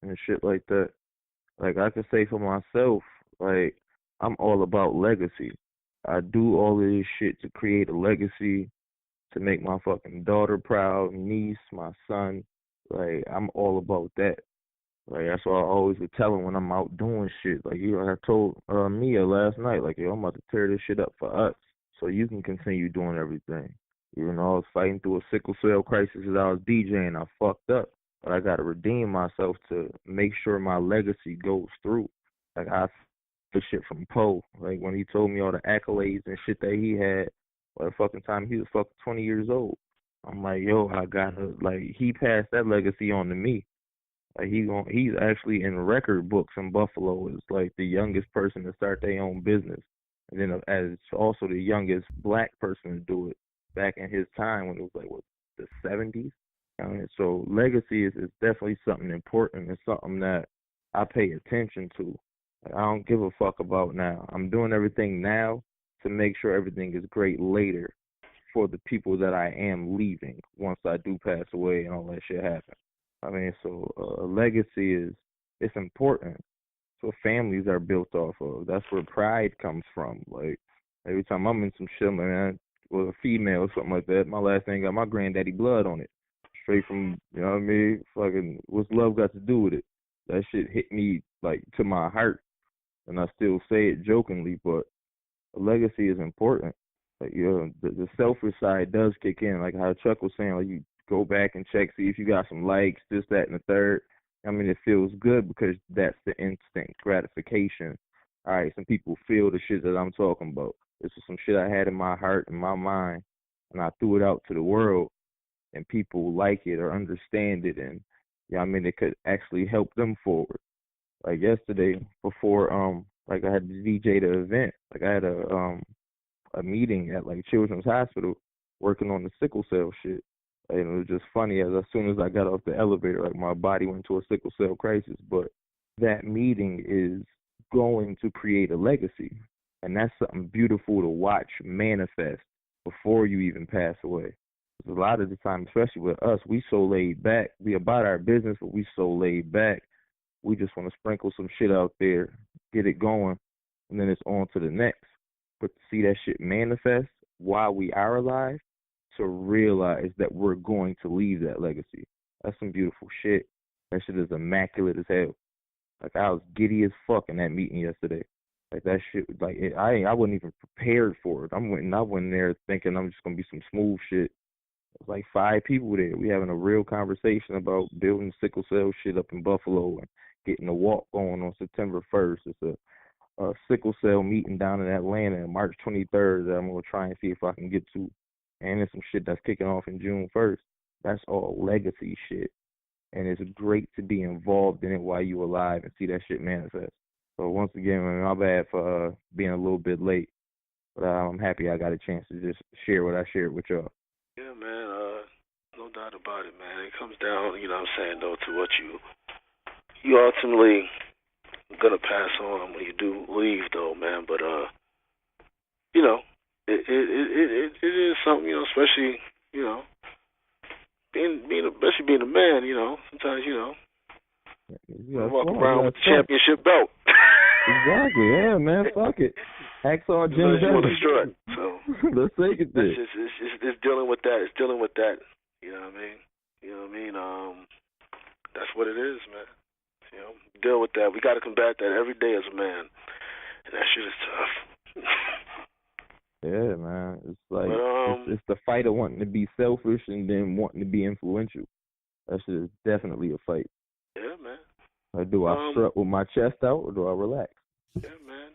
and shit like that. Like, I can say for myself, like, I'm all about legacy. I do all of this shit to create a legacy, to make my fucking daughter proud, niece, my son. Like, I'm all about that. Like, that's what I always would tell him when I'm out doing shit. Like, you know, I told Mia last night, like, yo, I'm about to tear this shit up for us so you can continue doing everything. Even though I was fighting through a sickle cell crisis as I was DJing, I fucked up. But I got to redeem myself to make sure my legacy goes through. Like, I the shit from Poe. Like, when he told me all the accolades and shit that he had, by the fucking time he was fucking 20 years old. I'm like, yo, I got to, like, he passed that legacy on to me. Like, he's actually in record books in Buffalo as, like, the youngest person to start their own business. And then as also the youngest black person to do it back in his time when it was, like, what, the 70s? I mean, so legacy is definitely something important. It's something that I pay attention to. Like, I don't give a fuck about now. I'm doing everything now to make sure everything is great later for the people that I am leaving once I do pass away and all that shit happens. I mean, so legacy it's important. It's what families are built off of. That's where pride comes from. Like, every time I'm in some shit, man, or a female or something like that. My last name got my granddaddy blood on it. Straight from, you know what I mean? Fucking, what's love got to do with it? That shit hit me, like, to my heart. And I still say it jokingly, but a legacy is important. Like, you know, the selfish side does kick in. Like how Chuck was saying, like, you go back and check, see if you got some likes, this, that, and the third. I mean, it feels good because that's the instant gratification. All right, some people feel the shit that I'm talking about. This is some shit I had in my heart and my mind, and I threw it out to the world, and people like it or understand it, and yeah, I mean, it could actually help them forward. Like yesterday, before like I had to DJ the event, like I had a meeting at like Children's Hospital working on the sickle cell shit. And it was just funny as soon as I got off the elevator, like my body went to a sickle cell crisis. But that meeting is going to create a legacy, and that's something beautiful to watch manifest before you even pass away. A lot of the time, especially with us, we so laid back. We about our business, but we so laid back. We just want to sprinkle some shit out there, get it going, and then it's on to the next. But to see that shit manifest while we are alive, to realize that we're going to leave that legacy. That's some beautiful shit. That shit is immaculate as hell. Like, I was giddy as fuck in that meeting yesterday. Like, that shit, like, I wasn't even prepared for it. I went in there thinking I'm just going to be some smooth shit. There's like 5 people there. We having a real conversation about building sickle cell shit up in Buffalo and getting a walk going on September 1st. It's a sickle cell meeting down in Atlanta on March 23rd that I'm going to try and see if I can get to. And there's some shit that's kicking off in June 1st. That's all legacy shit. And it's great to be involved in it while you're alive and see that shit manifest. So once again, man, my bad for being a little bit late. But I'm happy I got a chance to just share what I shared with y'all. Yeah, man, no doubt about it, man. It comes down, you know what I'm saying, though, to what you ultimately gonna pass on when you do leave, though, man. But you know, it is something, you know, especially, you know, especially being a man, you know, sometimes, you know, walk around with the championship belt. Exactly, yeah, man, fuck it. Hacksaw Jim you want to strut, so let's take it there. It's dealing with that. It's dealing with that. You know what I mean? You know what I mean? That's what it is, man. You know, deal with that. We got to combat that every day as a man, and that shit is tough. Yeah, man. It's like it's the fight of wanting to be selfish and then wanting to be influential. That shit is definitely a fight. Yeah, man. Or do I strut with my chest out, or do I relax? Yeah, man.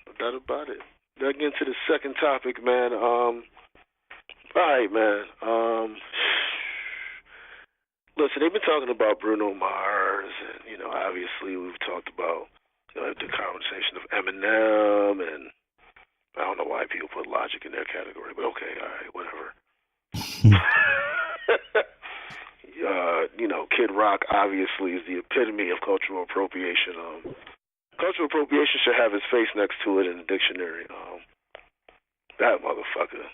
No doubt about it. Let's get into the second topic, man. All right, man. Listen, they've been talking about Bruno Mars, and, you know, obviously we've talked about, you know, the conversation of Eminem, and I don't know why people put Logic in their category, but okay, all right, whatever. You know, Kid Rock obviously is the epitome of cultural appropriation. Cultural appropriation should have his face next to it in the dictionary. That motherfucker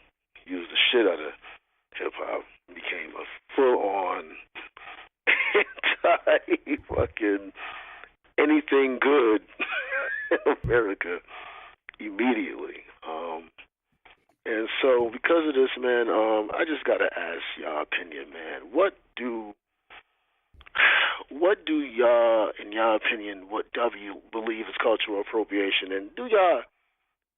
used the shit out of hip-hop, became a full-on anti-fucking anything good in America immediately. And so because of this, man, I just got to ask y'all opinion, man. What do y'all, in y'all opinion, what do you believe is cultural appropriation? And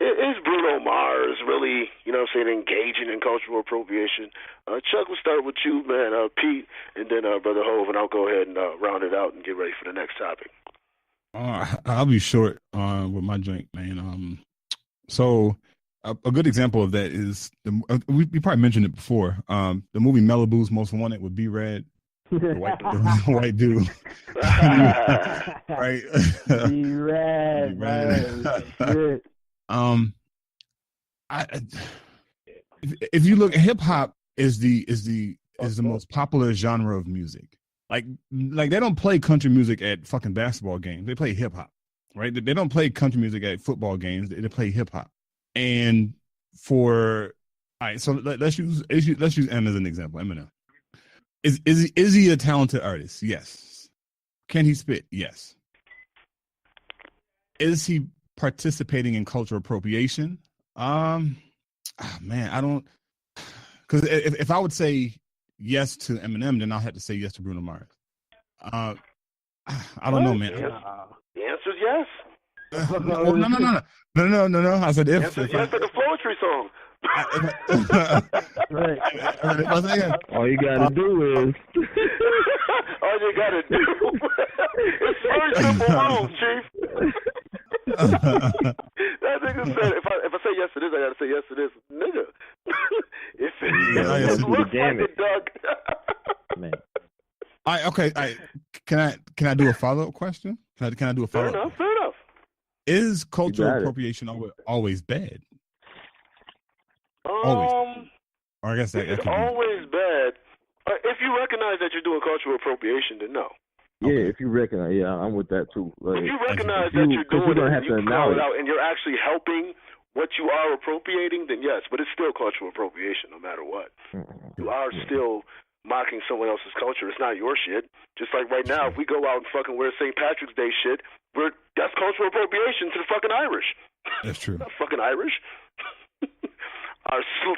is Bruno Mars really, you know what I'm saying, engaging in cultural appropriation? Chuck, we'll start with you, man, Pete, and then Brother Hove, and I'll go ahead and round it out and get ready for the next topic. I'll be short with my drink, man. So a good example of that is, we probably mentioned it before, the movie Malibu's Most Wanted with B-Rad. The white dude. Right? B-Rad, man. If you look, hip hop is the most popular genre of music. Like they don't play country music at fucking basketball games. They play hip hop, right? They don't play country music at football games. They play hip hop. And all right, so let's use M as an example. Eminem. Is he a talented artist? Yes. Can he spit? Yes. Is he participating in cultural appropriation? Man, Because if I would say yes to Eminem, then I'll have to say yes to Bruno Mars. I don't know, man. The answer is yes. No. I said if. Yes, like a poetry song. Right. All you gotta do is. All you gotta do. It's very simple rules, Chief. That nigga said, if I say yes to this, I gotta say yes to this, nigga. If it looks like a duck. Man. Can I do a follow-up question? Can I do a follow-up? Fair enough. Is cultural appropriation always bad? Always. Or I guess it's always bad. If you recognize that you're doing cultural appropriation, then no. Yeah, if you recognize, I'm with that too. Like, if you recognize that you're doing it, you call it out, and you're actually helping what you are appropriating, then yes, but it's still cultural appropriation no matter what. You are still mocking someone else's culture. It's not your shit. Just like right now, if we go out and fucking wear St. Patrick's Day shit, that's cultural appropriation to the fucking Irish. That's true. Not fucking Irish.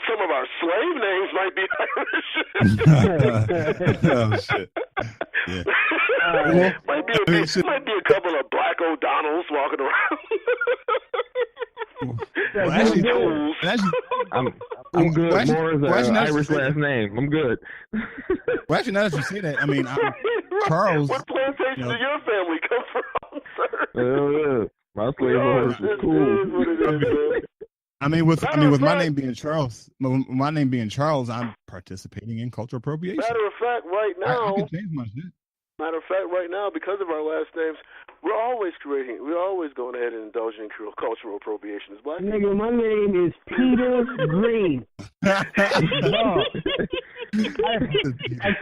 Some of our slave names might be Irish. Oh shit! Yeah. Might be a couple of Black O'Donnells walking around. Well, actually, I'm good. More as an Irish last name. I'm good. Well, actually, now that you say that, I mean, Charles. What plantation did your family come from, sir? Hell yeah, my slave owners was cool. I mean, with my name being Charles, I'm participating in cultural appropriation. Matter of fact, right now, I can change my shit. Matter of fact, right now, because of our last names, we're always going ahead and indulging in cultural appropriation as black. Nigga, my name is Peter Green. Of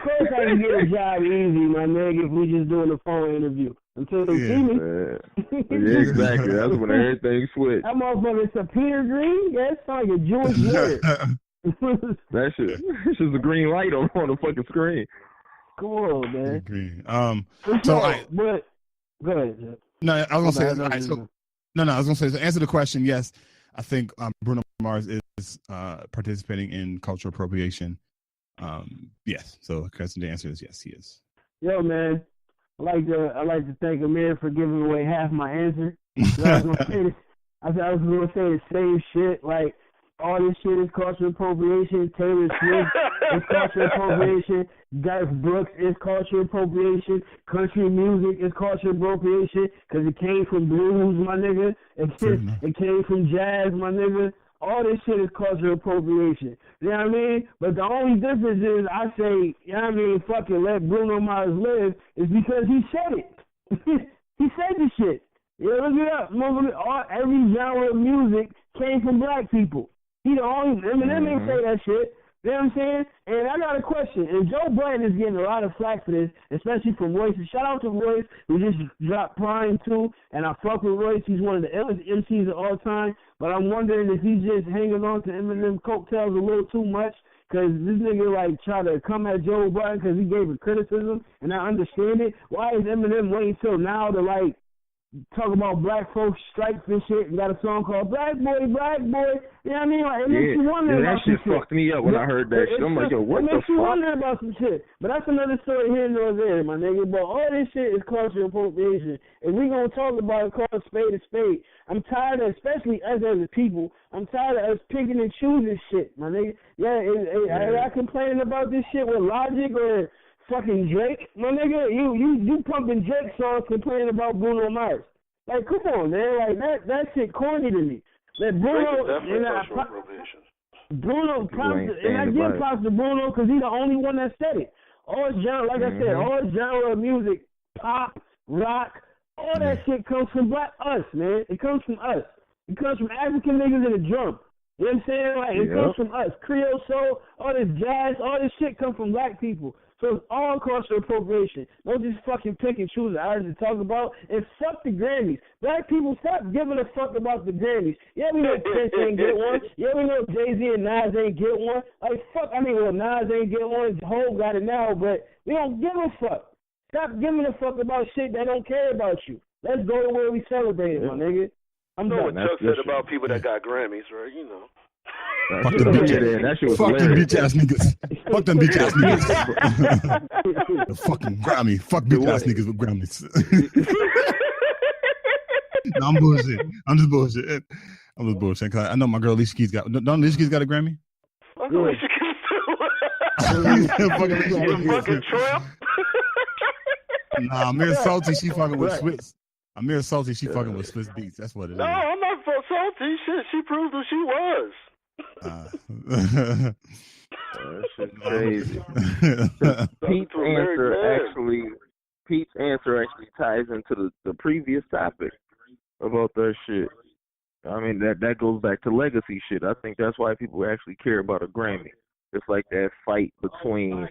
course I can get a job easy, my nigga, if we just doing a phone interview. Until they see me. Yeah, exactly. That's when everything switched. That motherfucker's a Peter Green? Yeah, it's like a Jewish word. That shit. It's just a green light on the fucking screen. Come on, man. Green. But go ahead, Jeff. No, I was gonna say. I was gonna say. To answer the question, yes, I think Bruno Mars is participating in cultural appropriation. Yes. So, the answer is yes, he is. Yo, man, I like to thank Amir for giving away half my answer. I was gonna say the same shit. Like, all this shit is cultural appropriation. Taylor Swift is cultural appropriation. Garth Brooks is cultural appropriation. Country music is cultural appropriation because it came from blues, my nigga. It came from jazz, my nigga. All this shit is cultural appropriation. You know what I mean? But the only difference is I say, you know what I mean, fucking let Bruno Mars live is because he said it. He said the shit. Yeah, look it up. Every genre of music came from black people. He the only, Eminem ain't say that shit. You know what I'm saying? And I got a question. And Joe Budden is getting a lot of flack for this, especially from Royce. Shout out to Royce, who just dropped Prime too. And I fuck with Royce. He's one of the illest MCs of all time. But I'm wondering if he's just hanging on to Eminem coattails a little too much. Because this nigga, like, try to come at Joe Budden because he gave a criticism. And I understand it. Why is Eminem waiting till now to, like, talk about black folks stripes and shit, and got a song called Black Boy, Black Boy. You know what I mean? Like, it makes you wonder about some shit. That shit fucked me up when I heard that shit. I'm like, yo, what the fuck? It makes you wonder about some shit. But that's another story here nor there, my nigga. But all this shit is cultural appropriation. If we gonna talk about it, call a spade a spade. I'm tired of, especially us as a people, I'm tired of us picking and choosing shit, my nigga. I complaining about this shit with Logic or fucking Drake, my nigga, you pumping Drake songs complaining about Bruno Mars. Like, come on, man. Like, that shit corny to me. That Bruno, and I give props to Bruno because he's the only one that said it. All genre, like I said, all genre of music, pop, rock, all that shit comes from us, man. It comes from us. It comes from African niggas in the drum. You know what I'm saying? Like, it comes from us. Creole soul, all this jazz, all this shit comes from black people. So it's all cultural appropriation. Don't just fucking pick and choose the artists to talk about. And fuck the Grammys. Black people, stop giving a fuck about the Grammys. Yeah, we know Prince ain't get one. Yeah, we know Jay-Z and Nas ain't get one. Like, fuck, Nas ain't get one. Hov got it now, but we don't give a fuck. Stop giving a fuck about shit that don't care about you. Let's go to where we celebrate it, my nigga. I'm done. What Chuck said about people that got Grammys, right? You know. Fuck them bitch ass niggas. Fuck them bitch ass niggas. The fucking Grammy. Fuck bitch ass niggas with Grammys. No, I'm bullshit. I'm just bullshit. Cause I know my girl Alicia Keys got. Don't Alicia Keys got a Grammy? Fuck Alicia Keys too. Fucking Trump. Nah, Amir Salty. She fucking with Swiss. Amir Salty. She fucking with Swiss Beats. That's what it is. No, I'm not so salty. Shit, she proved who she was. That shit's crazy. Pete's answer actually ties into the previous topic about that shit. I mean, that goes back to legacy shit. I think that's why people actually care about a Grammy. It's like that fight between,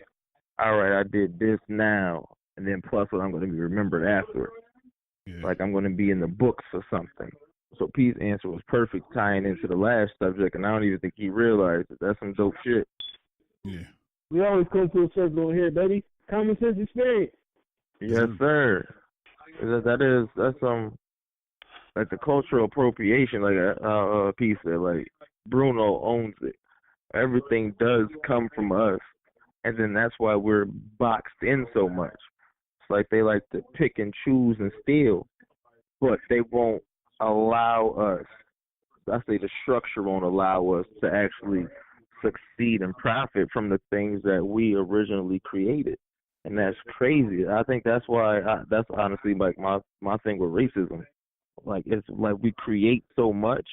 all right, I did this now, and then plus what I'm going to be remembered after. Yeah. Like I'm going to be in the books or something. So Pete's answer was perfect tying into the last subject, and I don't even think he realized that that's some dope shit. Yeah. We always come to a circle here, baby. Common sense experience. Yes, sir. That's like the cultural appropriation, like Pete said, like Bruno owns it. Everything does come from us, and then that's why we're boxed in so much. It's like they like to pick and choose and steal, but they won't allow us. I say the structure won't allow us to actually succeed and profit from the things that we originally created. And that's crazy. I think that's why, that's honestly like my thing with racism. Like, it's like we create so much,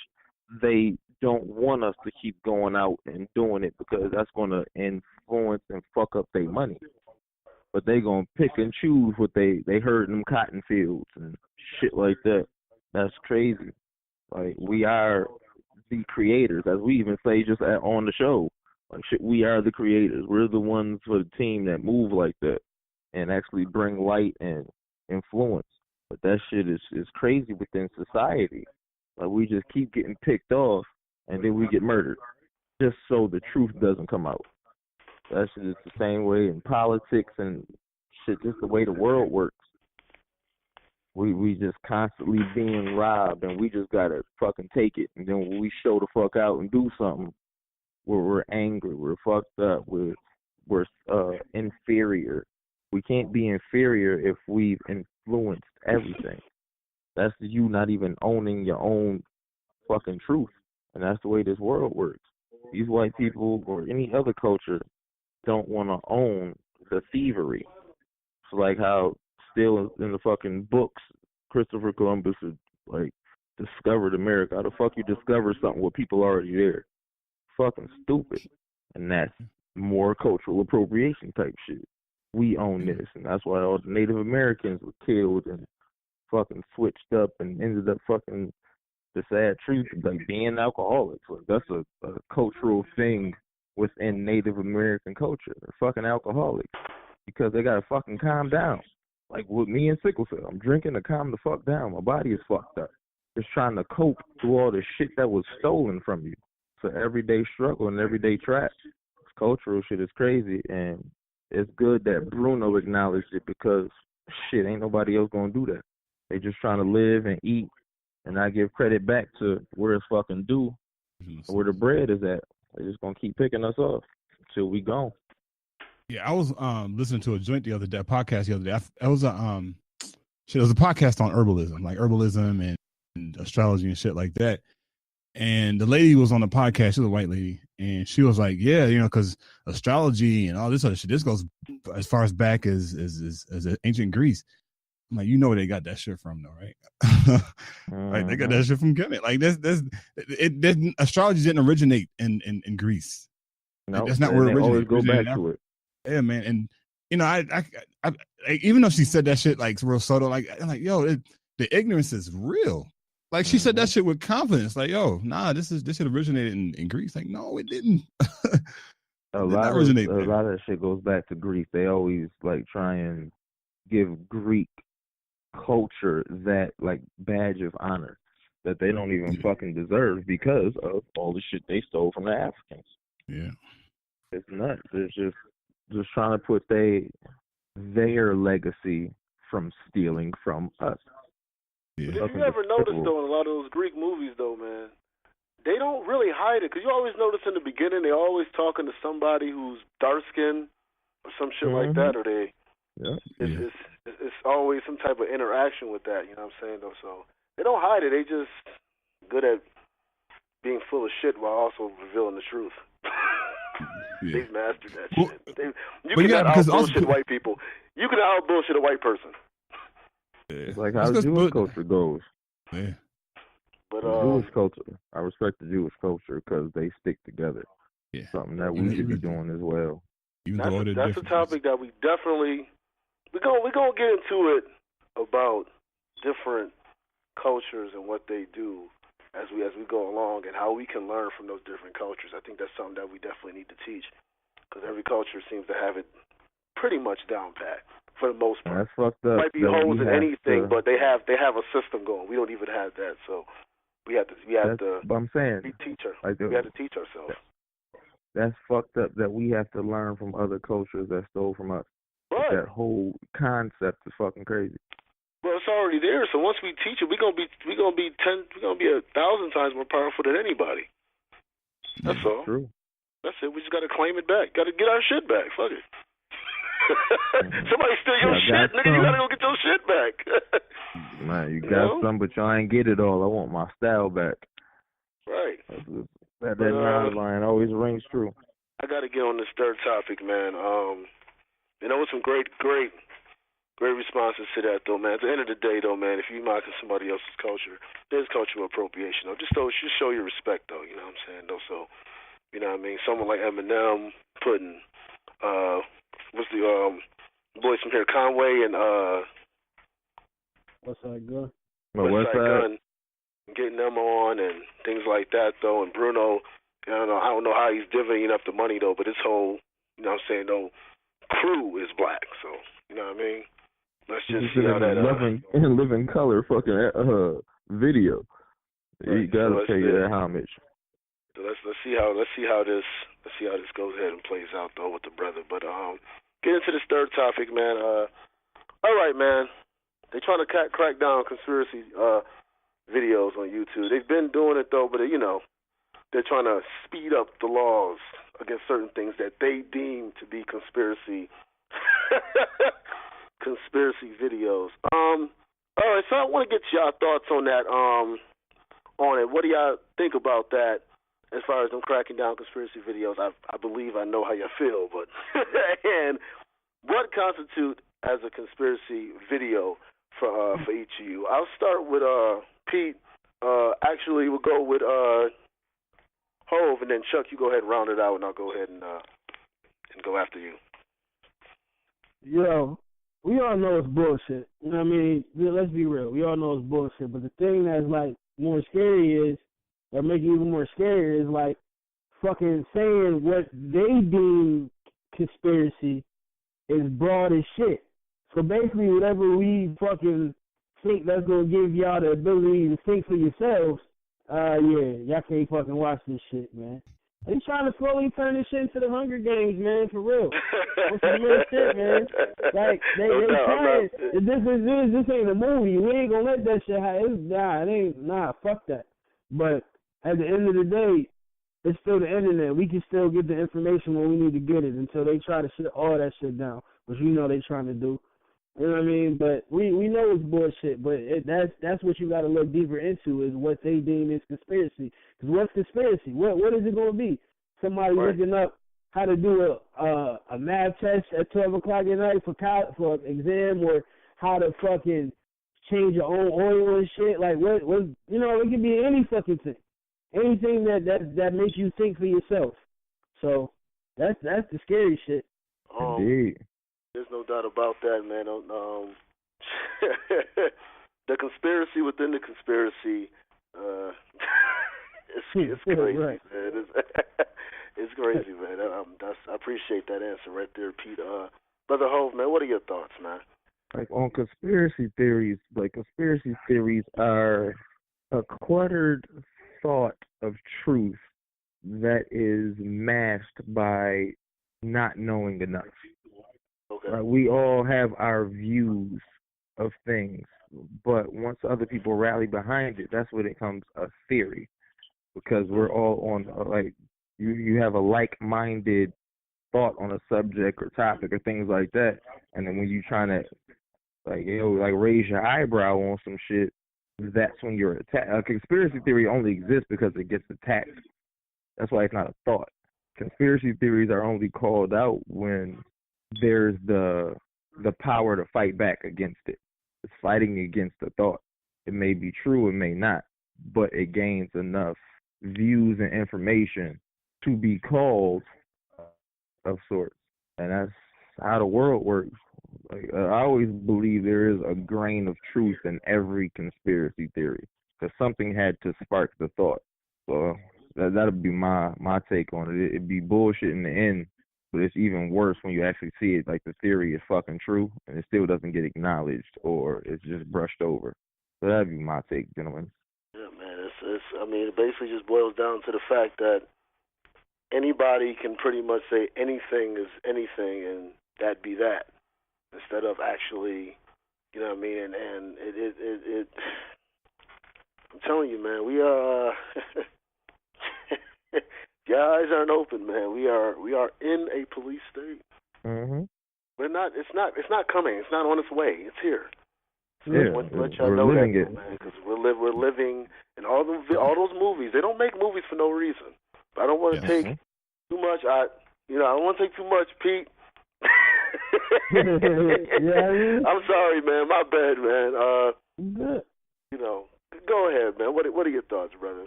they don't want us to keep going out and doing it because that's going to influence and fuck up their money. But they going to pick and choose what they heard in them cotton fields and shit like that. That's crazy. Like, we are the creators, as we even say just on the show. Like, shit, we are the creators. We're the ones for the team that move like that and actually bring light and influence. But that shit is crazy within society. Like, we just keep getting picked off, and then we get murdered just so the truth doesn't come out. That shit is the same way in politics and shit, just the way the world works. We just constantly being robbed, and we just gotta fucking take it. And then when we show the fuck out and do something, we're angry, we're fucked up, we're inferior. We can't be inferior if we've influenced everything. That's you not even owning your own fucking truth. And that's the way this world works. These white people or any other culture don't want to own the thievery. It's like how still in the fucking books, Christopher Columbus had, like, discovered America. How the fuck you discover something with people already there? Fucking stupid. And that's more cultural appropriation type shit. We own this, and that's why all the Native Americans were killed and fucking switched up and ended up fucking the sad truth of like being alcoholics. Like, that's a cultural thing within Native American culture. They're fucking alcoholics because they gotta fucking calm down. Like with me and sickle cell, I'm drinking to calm the fuck down. My body is fucked up. Just trying to cope through all the shit that was stolen from you. It's an everyday struggle and everyday trap. This cultural shit is crazy, and it's good that Bruno acknowledged it because shit, ain't nobody else gonna do that. They just trying to live and eat and not give credit back to where it's fucking due, where the bread is at. They just gonna keep picking us off until we gone. Yeah, I was listening to a joint the other day, podcast the other day. It was a podcast on herbalism, like herbalism and astrology and shit like that. And the lady was on the podcast. She was a white lady, and she was like, "Yeah, because astrology and all this other shit, this goes as far as back as ancient Greece." I'm like, where they got that shit from, though, right? Like, they got that shit from Kemet. Like, astrology didn't originate in Greece. No, like, that's not where it originated. Always go back to it. Yeah, man, and I even though she said that shit like real subtle, like I'm like, yo, the ignorance is real. Like, she said that shit with confidence. Like, yo, nah, this shit originated in Greece. Like, no, it didn't. A lot of that shit goes back to Greece. They always like try and give Greek culture that like badge of honor that they don't even fucking deserve because of all the shit they stole from the Africans. Yeah, it's nuts. It's just trying to put their legacy from stealing from us. Yeah. Did you ever notice though in a lot of those Greek movies though, man, they don't really hide it, because you always notice in the beginning they're always talking to somebody who's dark skinned or some shit like that, or it's always some type of interaction with that. You know what I'm saying? Though, so they don't hide it. They just good at being full of shit while also revealing the truth. They've mastered that shit. You can out bullshit white people. You can out bullshit a white person. It's like how Jewish culture goes. Yeah. But Jewish culture, I respect the Jewish culture because they stick together. Yeah. Something that we should be doing as well. That's a topic that we definitely we're gonna get into it about different cultures and what they do as we go along and how we can learn from those different cultures. I think that's something that we definitely need to teach, because every culture seems to have it pretty much down pat for the most part. That's fucked up. Might be holes in anything, but they have a system going. We don't even have that, so we have to. But I'm saying, we have to teach ourselves. That's fucked up that we have to learn from other cultures that stole from us. Right. That whole concept is fucking crazy. Well, it's already there. So once we teach it, we're gonna be 1,000 times more powerful than anybody. That's all. True. That's it. We just gotta claim it back. Gotta get our shit back. Fuck it. Somebody steal your shit, nigga. You gotta go get your shit back. Man, you got some, but y'all ain't get it all. I want my style back. Right. That line always rings true. I gotta get on this third topic, man. With some great responses to that, though, man. At the end of the day, though, man, if you mocking somebody else's culture, there's cultural appropriation. Though. Just show your respect, though. You know what I'm saying? Though, so, you know what I mean? Someone like Eminem putting, what's the boys from here, Conway and Westside Gun. Westside Gun, getting them on and things like that, though. And Bruno, I don't know how he's divvying up the money, though, but his whole, you know what I'm saying, though, crew is black, so you know what I mean. Let's just see how that living color fucking video. Right. You gotta pay that homage. So let's see how this goes ahead and plays out though with the brother. But get into this third topic, man. All right, man. They trying to crack down on conspiracy videos on YouTube. They've been doing it though, but they're trying to speed up the laws against certain things that they deem to be conspiracy videos. All right, so I want to get y'all thoughts on that. On it. What do y'all think about that as far as them cracking down conspiracy videos? I believe I know how you feel, but and what constitutes as a conspiracy video for each of you? I'll start with Pete. Actually, we'll go with Hove, and then Chuck, you go ahead and round it out, and I'll go ahead and go after you. Yo, we all know it's bullshit. You know what I mean? Let's be real. We all know it's bullshit. But the thing that's like more scary is, or make it even more scary is like fucking saying what they deem conspiracy is broad as shit. So basically, whatever we fucking think that's gonna give y'all the ability to think for yourselves, y'all can't fucking watch this shit, man. They trying to slowly turn this shit into the Hunger Games, man, for real. That's some real shit, man. Like, they trying, this ain't a movie. We ain't gonna let that shit happen. Fuck that. But at the end of the day, it's still the internet. We can still get the information when we need to get it until they try to shut all that shit down, which we know they trying to do. You know what I mean? But we know it's bullshit, but that's what you got to look deeper into is what they deem is conspiracy. Because what's conspiracy? What is it going to be? Somebody looking up how to do a math test at 12 o'clock at night for an exam, or how to fucking change your own oil and shit. Like, what it can be any fucking thing. Anything that makes you think for yourself. So that's the scary shit. Indeed. There's no doubt about that, man. The conspiracy within the conspiracy, it's crazy, right. Man. It's crazy, man. I appreciate that answer right there, Pete. Brother Hove, man, what are your thoughts, man? Like on conspiracy theories, conspiracy theories are a cluttered thought of truth that is masked by not knowing enough. Okay. We all have our views of things, but once other people rally behind it, that's when it becomes a theory. because we're all on like you have a like-minded thought on a subject or topic or things like that, and then when you trying to like raise your eyebrow on some shit, that's when you're attacked. A conspiracy theory only exists because it gets attacked. That's why it's not a thought. Conspiracy theories are only called out when there's the power to fight back against it. It's fighting against the thought. It may be true, it may not, but it gains enough views and information to be called of sorts. And that's how the world works. Like, I always believe there is a grain of truth in every conspiracy theory because something had to spark the thought. So that'll be my take on it. It'd be bullshit in the end, but it's even worse when you actually see it. Like the theory is fucking true and it still doesn't get acknowledged or it's just brushed over. So that'd be my take, gentlemen. Yeah, man. It basically just boils down to the fact that anybody can pretty much say anything is anything and that be that, instead of actually, you know what I mean? And it I'm telling you, man, we are your eyes aren't open, man. We are in a police state. Mm-hmm. We're not. It's not coming. It's not on its way. It's here. So yeah, let y'all know that, man, because we're living in all those movies. They don't make movies for no reason. But I don't want to take too much. I don't want to take too much, Pete. Yeah. I'm sorry, man. My bad, man. Go ahead, man. What are your thoughts, brother?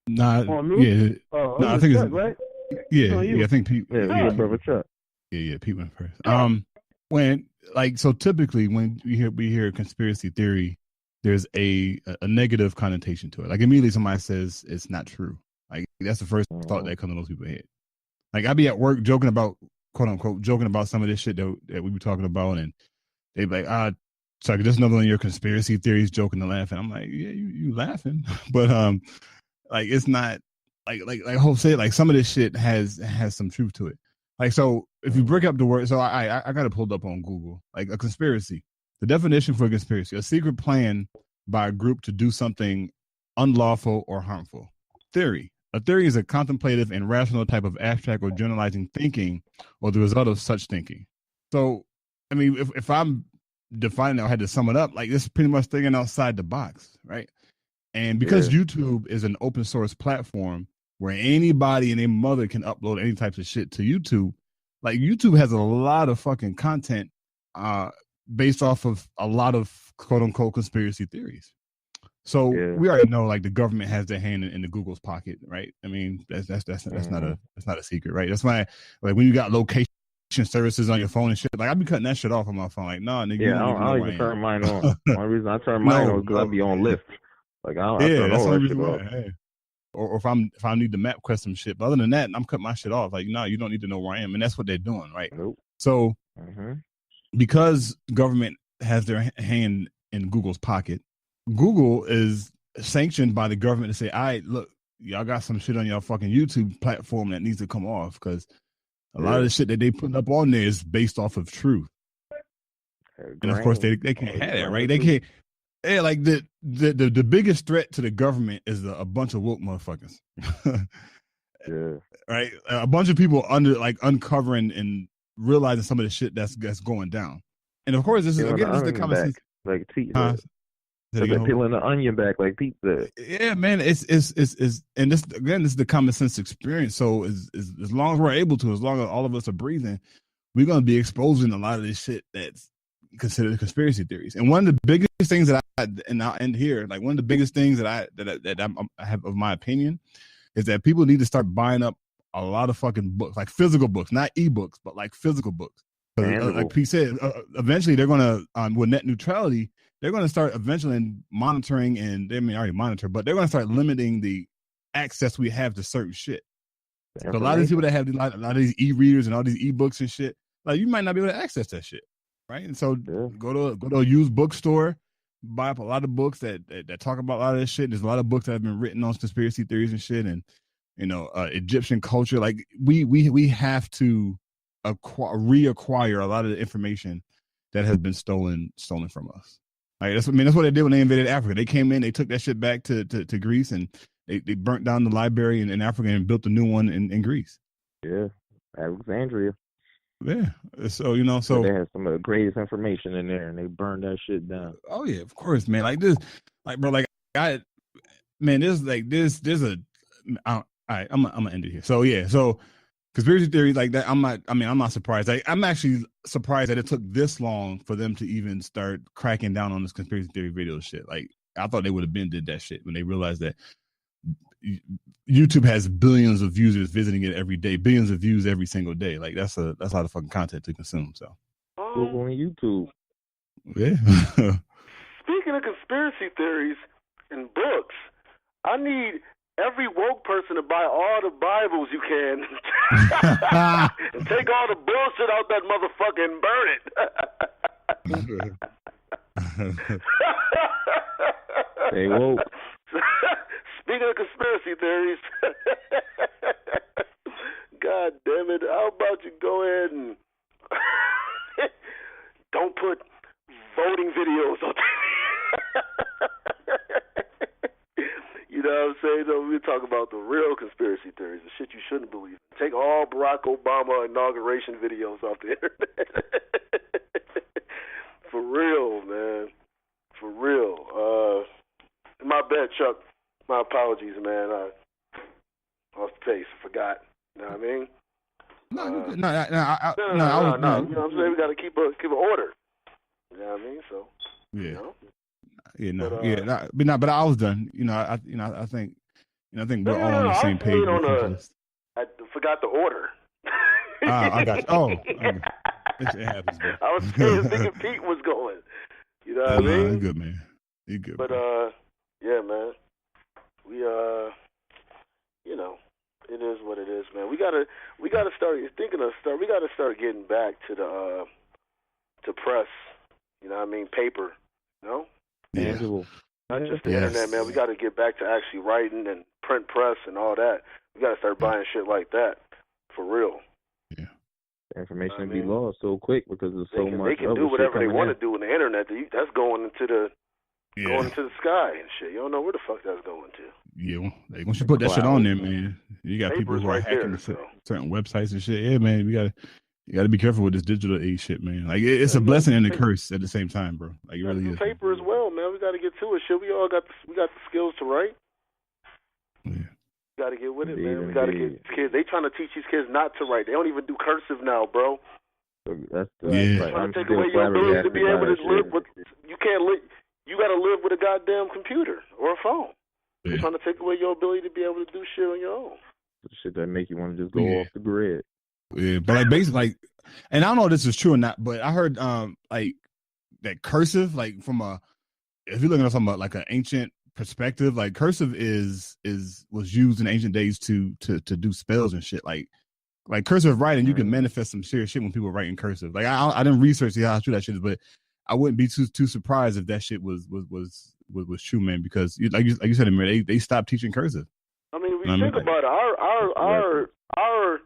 Nah, me? I think Chuck, it's right? Yeah, I think Pete. Yeah, brother Chuck. Yeah, Pete went first. So typically when we hear conspiracy theory, there's a negative connotation to it. Like immediately somebody says it's not true. Like that's the first thought that comes to most people's head. Like I'd be at work joking about, quote unquote, joking about some of this shit that we were talking about, and they'd be like, Chuck, just another one of your conspiracy theories, joking and laughing. I'm like, yeah, you laughing, but like it's not like Hope said, like some of this shit has some truth to it. Like so, if you break up the word, so I got it pulled up on Google. Like a conspiracy, the definition for a conspiracy: a secret plan by a group to do something unlawful or harmful. Theory: a theory is a contemplative and rational type of abstract or generalizing thinking, or the result of such thinking. So, I mean, if I'm defining it, I had to sum it up. Like this is pretty much thinking outside the box, right? And because YouTube is an open source platform where anybody and their mother can upload any types of shit to YouTube, like YouTube has a lot of fucking content based off of a lot of quote unquote conspiracy theories. So we already know like the government has their hand in the Google's pocket, right? I mean that's not a secret, right? That's why like when you got location services on your phone and shit, like I be cutting that shit off on my phone. Like no, nigga, I don't even turn mine on. The only reason I turn mine on is because I be on Lyft. Like I turn all that shit off. Hey. Or if I need to map quest some shit. But other than that, I'm cutting my shit off. Like, no, you don't need to know where I am. And that's what they're doing, right? Nope. So because government has their hand in Google's pocket, Google is sanctioned by the government to say, all right, look, y'all got some shit on your fucking YouTube platform that needs to come off because a lot of the shit that they put up on there is based off of truth. And of course they can't have that, right? They can't. Yeah, like the biggest threat to the government is a bunch of woke motherfuckers. Right? A bunch of people uncovering and realizing some of the shit that's going down. And of course, this is the common sense. Like Pete peeling the onion back, like Pete said. Yeah, man, it's and this is the common sense experience. So as long as we're able to, as long as all of us are breathing, we're gonna be exposing a lot of this shit that's considered conspiracy theories. And one of the biggest things that I'll end here, like one of the biggest things that I have of my opinion is that people need to start buying up a lot of fucking books, like physical books, not ebooks, but like physical books. Like Pete said, eventually they're going to, with net neutrality, they're going to start eventually monitoring, and they may already monitor, but they're going to start limiting the access we have to certain shit. So a lot of these people that have a lot of these e-readers and all these e-books and shit, like you might not be able to access that shit. Right. And so go to a used bookstore, buy up a lot of books that talk about a lot of this shit. There's a lot of books that have been written on conspiracy theories and shit, and Egyptian culture. Like we have to reacquire a lot of the information that has been stolen from us. Like that's what they did when they invaded Africa. They came in, they took that shit back to Greece, and They burnt down the library in Africa and built a new one in Greece. Yeah, Alexandria. Yeah. So So they had some of the greatest information in there, and they burned that shit down. Oh yeah, of course, man. Like this, like bro, like there's all right, I'm gonna end it here. So yeah, so conspiracy theories like that, I'm not surprised. I'm actually surprised that it took this long for them to even start cracking down on this conspiracy theory video shit. Like I thought they would have been did that shit when they realized that YouTube has billions of users visiting it every day, billions of views every single day. Like that's a lot of fucking content to consume. So Google and YouTube. Yeah. Speaking of conspiracy theories and books, I need every woke person to buy all the Bibles you can and take all the bullshit out that motherfucker and burn it. Hey, woke. Speaking of conspiracy theories, God damn it, how about you go ahead and don't put voting videos on You know what I'm saying? So we talk about the real conspiracy theories, the shit you shouldn't believe. Take all Barack Obama inauguration videos off the internet. For real, man. For real. My bad, Chuck. My apologies, man. I lost the pace. Forgot. You know what I mean? No. You know what I'm saying? We got to keep an order. You know what I mean? So, yeah. But I was done. I think we're all on the same page. I forgot the order. I got you. Oh, okay. It happens, bro. I was thinking Pete was going. You know what I mean? You're good, man. You're good. But yeah, man. We it is what it is, man. We gotta start thinking of stuff. We gotta start getting back to the to press. You know what I mean? Paper. You know? Yeah. Not just the internet, man. We got to get back to actually writing and print press and all that. We got to start buying shit like that for real. Yeah. The information be lost so quick because there's so much. They can do whatever they want to do on the internet. That's going into the sky and shit. You don't know where the fuck that's going to. Yeah, once you put that shit on there, man, you got people who are hacking certain websites and shit. Yeah, man, you got to be careful with this digital age shit, man. Like it's a blessing and a curse at the same time, bro. Like it really is. Paper as well, man. We got to get to it. Shit, we got the skills to write. Yeah. We got to get with it, man. We got to get kids. They trying to teach these kids not to write. They don't even do cursive now, bro. That's trying to take away your ability to be able to live with. You can't live. You got to live with a goddamn computer or a phone. They're trying to take away your ability to be able to do shit on your own. The shit that make you want to just go off the grid. Yeah, but like basically, and I don't know if this is true or not, but I heard like that cursive, like if you're looking at from like an ancient perspective, like cursive was used in ancient days to do spells and shit. Like cursive writing, you can manifest some serious shit when people write in cursive. Like I didn't research how true that shit is, but I wouldn't be too surprised if that shit was true, man. Because like you said, Amir, they stopped teaching cursive. I mean, think about it. Our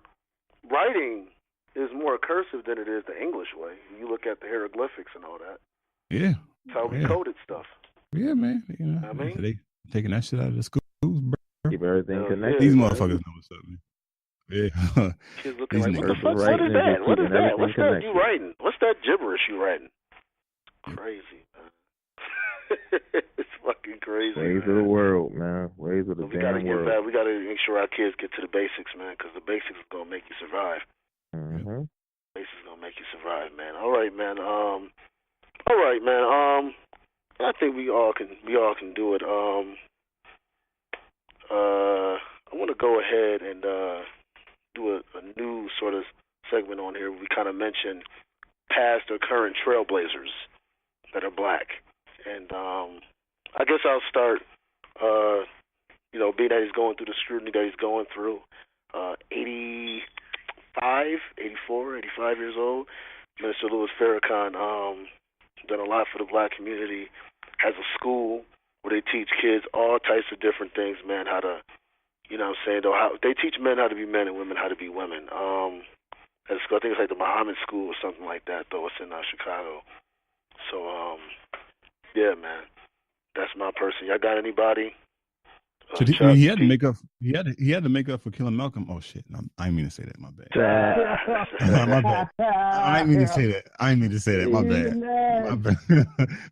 writing is more cursive than it is the English way. You look at the hieroglyphics and all that. Yeah, that's how we coded stuff. Yeah, man. You know what I mean, they taking that shit out of the schools, bro. Keep everything connected. These motherfuckers know what's up, man. Yeah. Kids looking like, what the fuck? What is that? What is that? What's that you writing? What's that gibberish you writing? Crazy, man. It's fucking crazy. Ways of the world, man. Ways of the damn world. We got to make sure our kids get to the basics, man, because the basics is gonna make you survive. Mm-hmm. Basics is gonna make you survive, man. All right, man. I think we all can do it. I want to go ahead and do a new sort of segment on here. We kind of mentioned past or current trailblazers that are black. And I guess I'll start, being that he's going through the scrutiny that he's going through, 85 years old, Minister Louis Farrakhan, done a lot for the black community, has a school where they teach kids all types of different things, man, how to, they teach men how to be men and women how to be women. At school, I think it's like the Muhammad School or something like that, though. It's in Chicago. So, yeah, man, that's my person. Y'all got anybody He had to make up. He had to make up for killing Malcolm. Oh shit! No, I didn't mean to say that. My bad. My bad. I didn't mean to say that. My bad.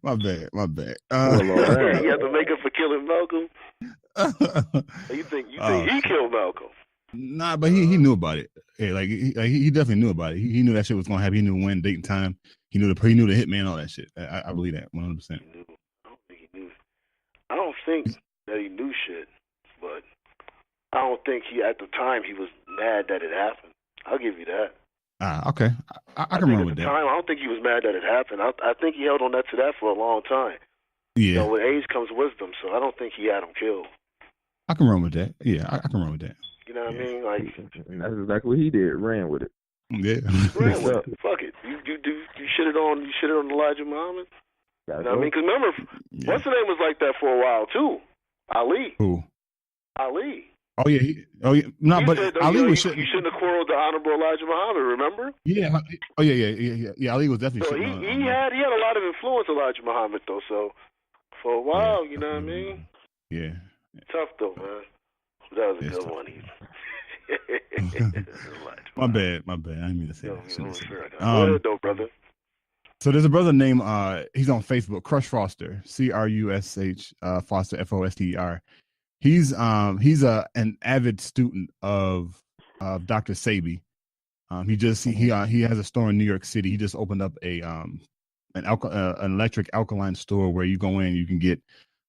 My bad. My bad. You have to make up for killing Malcolm. You think he killed Malcolm? Nah, but he knew about it. Yeah, like he definitely knew about it. He knew that shit was gonna happen. He knew when, date, and time. He knew the hitman, all that shit. I believe that 100%. I don't think he knew. I don't think that he knew shit, but I don't think at the time he was mad that it happened. I'll give you that. Okay. I can remember that. At the time, I don't think he was mad that it happened. I think he held on to that for a long time. Yeah. With age comes wisdom, so I don't think he had him killed. I can run with that. Yeah, I can run with that. You know what I mean? Like, and that's exactly what he did. Ran with it. Yeah. Ran with it. Fuck it. You shitted on Elijah Muhammad. You know what I mean? Because remember, what's the name was like that for a while too. Ali. Who? Ali. Oh yeah. No, but said, Ali was shitting. You shouldn't have quarreled the Honorable Elijah Muhammad. Remember? Yeah. Oh yeah. Ali was definitely. So he had a lot of influence, Elijah Muhammad, though. So for a while, you know what I mean? Yeah. Tough though, man. That was a good one. My bad. I didn't mean to say that. Go ahead, though, brother. So there's a brother named he's on Facebook, Crush Foster, CRUSH Foster FOSTER. He's an avid student of Dr. Sebi. He has a store in New York City. He just opened up an electric alkaline store where you go in, you can get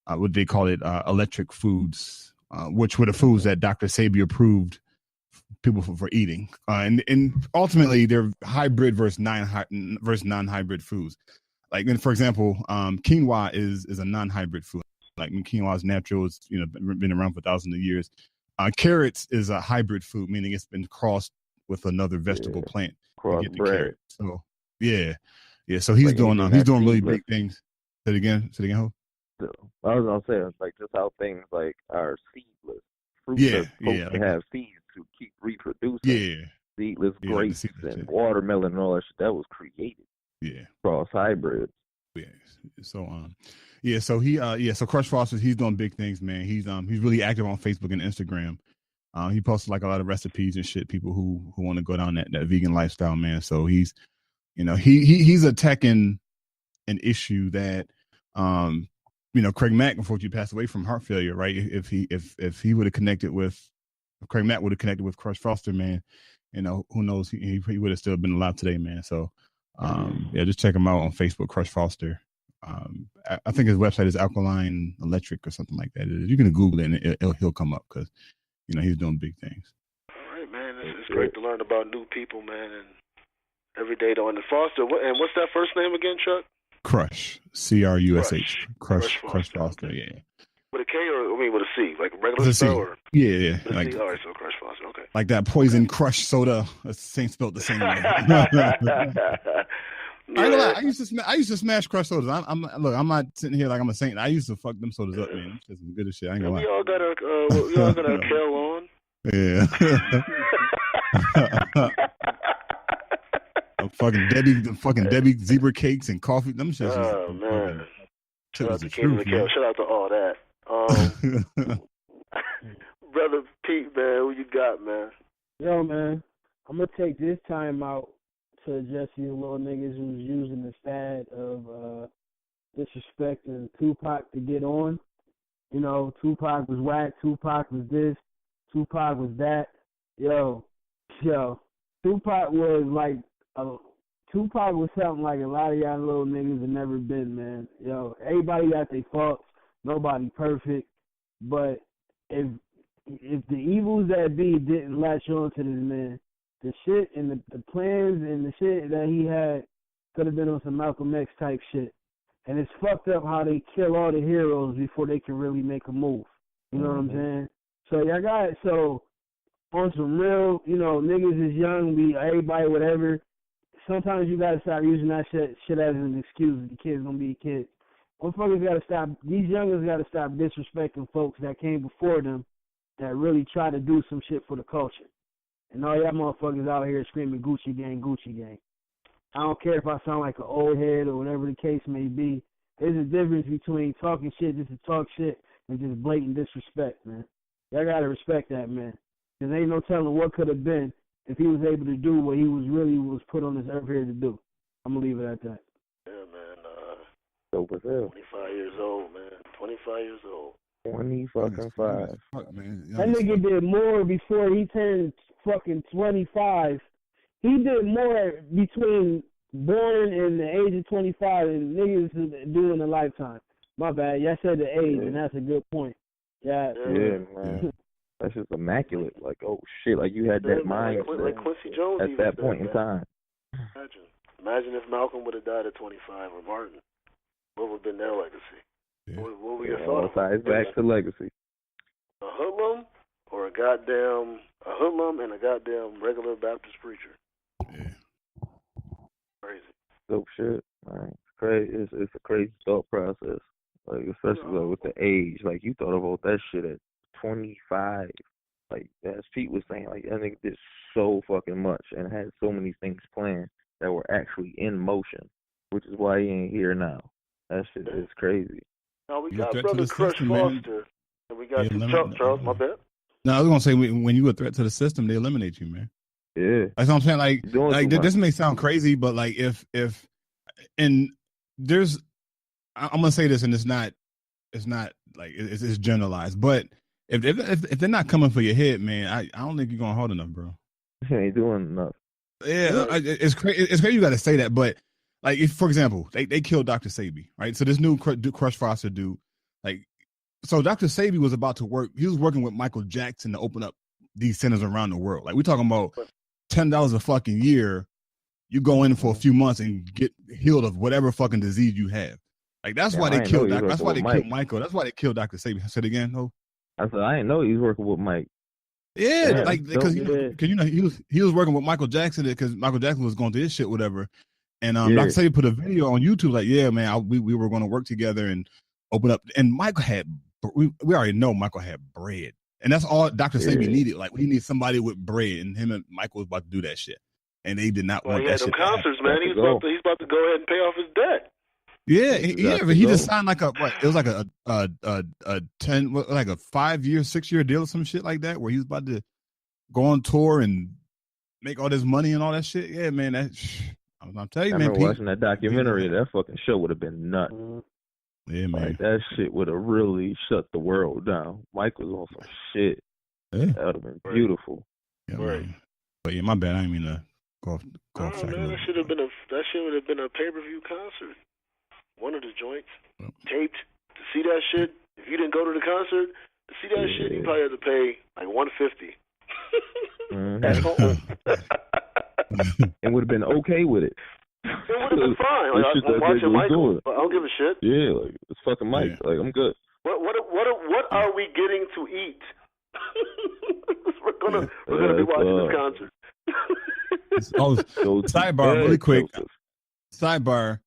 what they call it electric foods, which were the foods that Dr. Sebi approved people for eating, and ultimately they're hybrid versus non-hybrid foods. Like, for example, quinoa is a non-hybrid food. Like, quinoa is natural. It's been around for thousands of years. Carrots is a hybrid food, meaning it's been crossed with another vegetable plant to get the carrot. So yeah. So he's doing really big things. Say it again. Ho. I was gonna say, it's like just how things like are seedless. Fruits are supposed to have seeds to keep reproducing. Yeah. Seedless grapes and watermelon and all that shit that was created. Yeah. Cross hybrids. Yeah. So so Crush Foster, he's doing big things, man. He's really active on Facebook and Instagram. He posts like a lot of recipes and shit. People who want to go down that vegan lifestyle, man. So he's attacking an issue that Craig Mack, unfortunately, passed away from heart failure, right? If he would have connected with, if Craig Mack would have connected with Crush Foster, man, who knows, he would have still been alive today, man. So just check him out on Facebook, Crush Foster. I think his website is Alkaline Electric or something like that. You can Google it and he'll come up, because he's doing big things. All right, man. It's great to learn about new people, man, and every day though. And Foster, what's that first name again, Chuck? Crush, CRUSH, Crush Foster, okay. Yeah. With a K or with a C, like a regular spell? Or? Yeah. Like, all right, so Crush Foster, okay. Like that poison Crush soda, it's spelled the same way. I ain't gonna lie, I used to smash Crush sodas. I'm not sitting here like I'm a saint. I used to fuck them sodas up, man. It's just good as shit. I ain't gonna lie. We all got our Kel on. Yeah. fucking Debbie zebra cakes and coffee. Them shits. Oh man. Shout out to King truth, man. Shout out to all that. Brother Pete, man, who you got, man? Yo, man, I'm gonna take this time out to address these little niggas who's using the fad of disrespecting Tupac to get on. Tupac was whack, Tupac was this, Tupac was that. Yo, Tupac was like Tupac was something like a lot of y'all little niggas have never been, man. Yo, everybody got their faults, nobody perfect, but if the evils that be didn't latch on to this man, the shit and the plans and the shit that he had could have been on some Malcolm X type shit. And it's fucked up how they kill all the heroes before they can really make a move. You know what I'm saying? So y'all got it. So on some real, niggas is young, everybody, whatever. Sometimes you gotta stop using that shit as an excuse. The kids gonna be kids. Motherfuckers gotta stop. These youngers gotta stop disrespecting folks that came before them that really try to do some shit for the culture. And all y'all motherfuckers out here screaming Gucci gang, Gucci gang. I don't care if I sound like an old head or whatever the case may be. There's a difference between talking shit just to talk shit and just blatant disrespect, man. Y'all gotta respect that, man. Because ain't no telling what could have been if he was able to do what he was put on this earth here to do. I'm gonna leave it at that. Yeah, man. Dope as hell. 25 years old, man. 25 years old. 20 fucking 5. Fuck, man. That nigga did more before he turned fucking 25. He did more between born and the age of 25 than niggas do in a lifetime. My bad. Y'all said the age, and that's a good point. Yeah, man. That's just immaculate. Like, oh shit, like you had that mind like Quincy Jones at that point in time. Imagine if Malcolm would have died at 25 or Martin. What would have been their legacy? Yeah. What would your thoughts? Ties back to legacy. A hoodlum or a hoodlum and a goddamn regular Baptist preacher. Yeah. Crazy. Dope shit. Man. It's crazy. It's a crazy thought process. Like, especially like, with the age. Like, you thought about that shit at 25. Like, as Pete was saying, like, that nigga did so fucking much and had so many things planned that were actually in motion, which is why he ain't here now. That shit is crazy. Now, we got Brother Crush Foster, and we got Charles, my bad. No, I was going to say, when you a threat to the system, they eliminate you, man. Yeah. That's what I'm saying. Like this may sound crazy, but like I'm gonna say this, and it's not like it's generalized, but if they're not coming for your head, man, I don't think you're going hard enough, bro. He ain't doing enough. Yeah, it's crazy. It's crazy you got to say that, but like, if, for example, they killed Dr. Sabi, right? So this new Crush Foster dude, like, so Dr. Sabi was about to work. He was working with Michael Jackson to open up these centers around the world. Like, we're talking about $10 a fucking year. You go in for a few months and get healed of whatever fucking disease you have. Like, that's why they killed. That's why they killed Michael. That's why they killed Dr. Sabi. I said again, no. I said I didn't know he was working with Mike. Yeah, like because he was working with Michael Jackson because Michael Jackson was going through his shit, whatever. And Dr. Sabi put a video on YouTube like, yeah, man, we were going to work together and open up. And Michael had, we already know Michael had bread, and that's all Dr. Sabi needed. Like, we need somebody with bread, and him and Michael was about to do that shit, and they did not want that shit. He had them concerts, man. He's about to go ahead and pay off his debt. Yeah, but he just signed like it was like a 5-year, 6-year deal or some shit like that, where he was about to go on tour and make all this money and all that shit. Yeah, man, I'm telling you, man. I remember watching that documentary. That fucking show would have been nuts. Yeah, man. Like, that shit would have really shut the world down. Mike was on some shit. Yeah. That would have been beautiful. Yeah, man. But yeah, my bad. I didn't mean to go off track. Man, that should would have been a pay-per-view concert. One of the joints taped to see that shit. If you didn't go to the concert to see that shit, you probably had to pay like $150 at home. And would have been okay with it. It would have been fine. Like, I'm watching Michael, but I don't give a shit. Yeah, like, it's fucking Mike. Yeah. Like, I'm good. What are we getting to eat? we're gonna be watching this concert. Sidebar, really quick. Sidebar.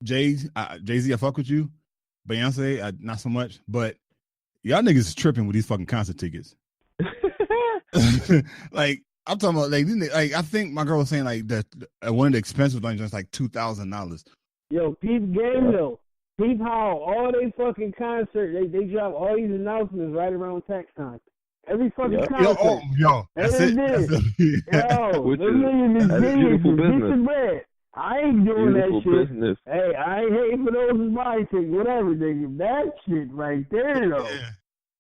Jay-Z, I fuck with you. Beyonce, not so much. But y'all niggas is tripping with these fucking concert tickets. Like, I'm talking about, like I think my girl was saying like that one of the expensive ones was like $2,000. Yo, peep game though. Peep how all they fucking concert they drop all these announcements right around tax time. Every fucking concert. That's it. That's beautiful business. I ain't doing that shit. Business. Hey, I ain't hating for those who's buying tickets, whatever, nigga. That shit right there, though.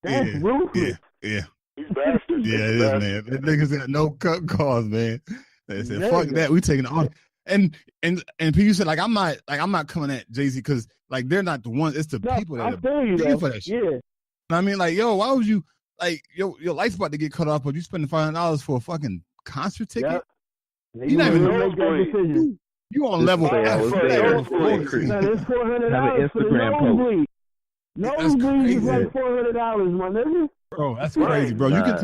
That's ruthless. Yeah. He's bastards. Yeah, it is, man. That niggas got no cut calls, man. They said, fuck that. We taking on. And people said, like, I'm not coming at Jay-Z because, like, they're not the ones. It's the people that are paying for that shit. Yeah. I mean, like, yo, why would you, like, your light's about to get cut off, but you spending $500 for a fucking concert ticket? Yep. You're not even make that decision. You on level F. It's $400 for the nosebleed. Nosebleed is like $400, my nigga. Bro, that's crazy, bro. You can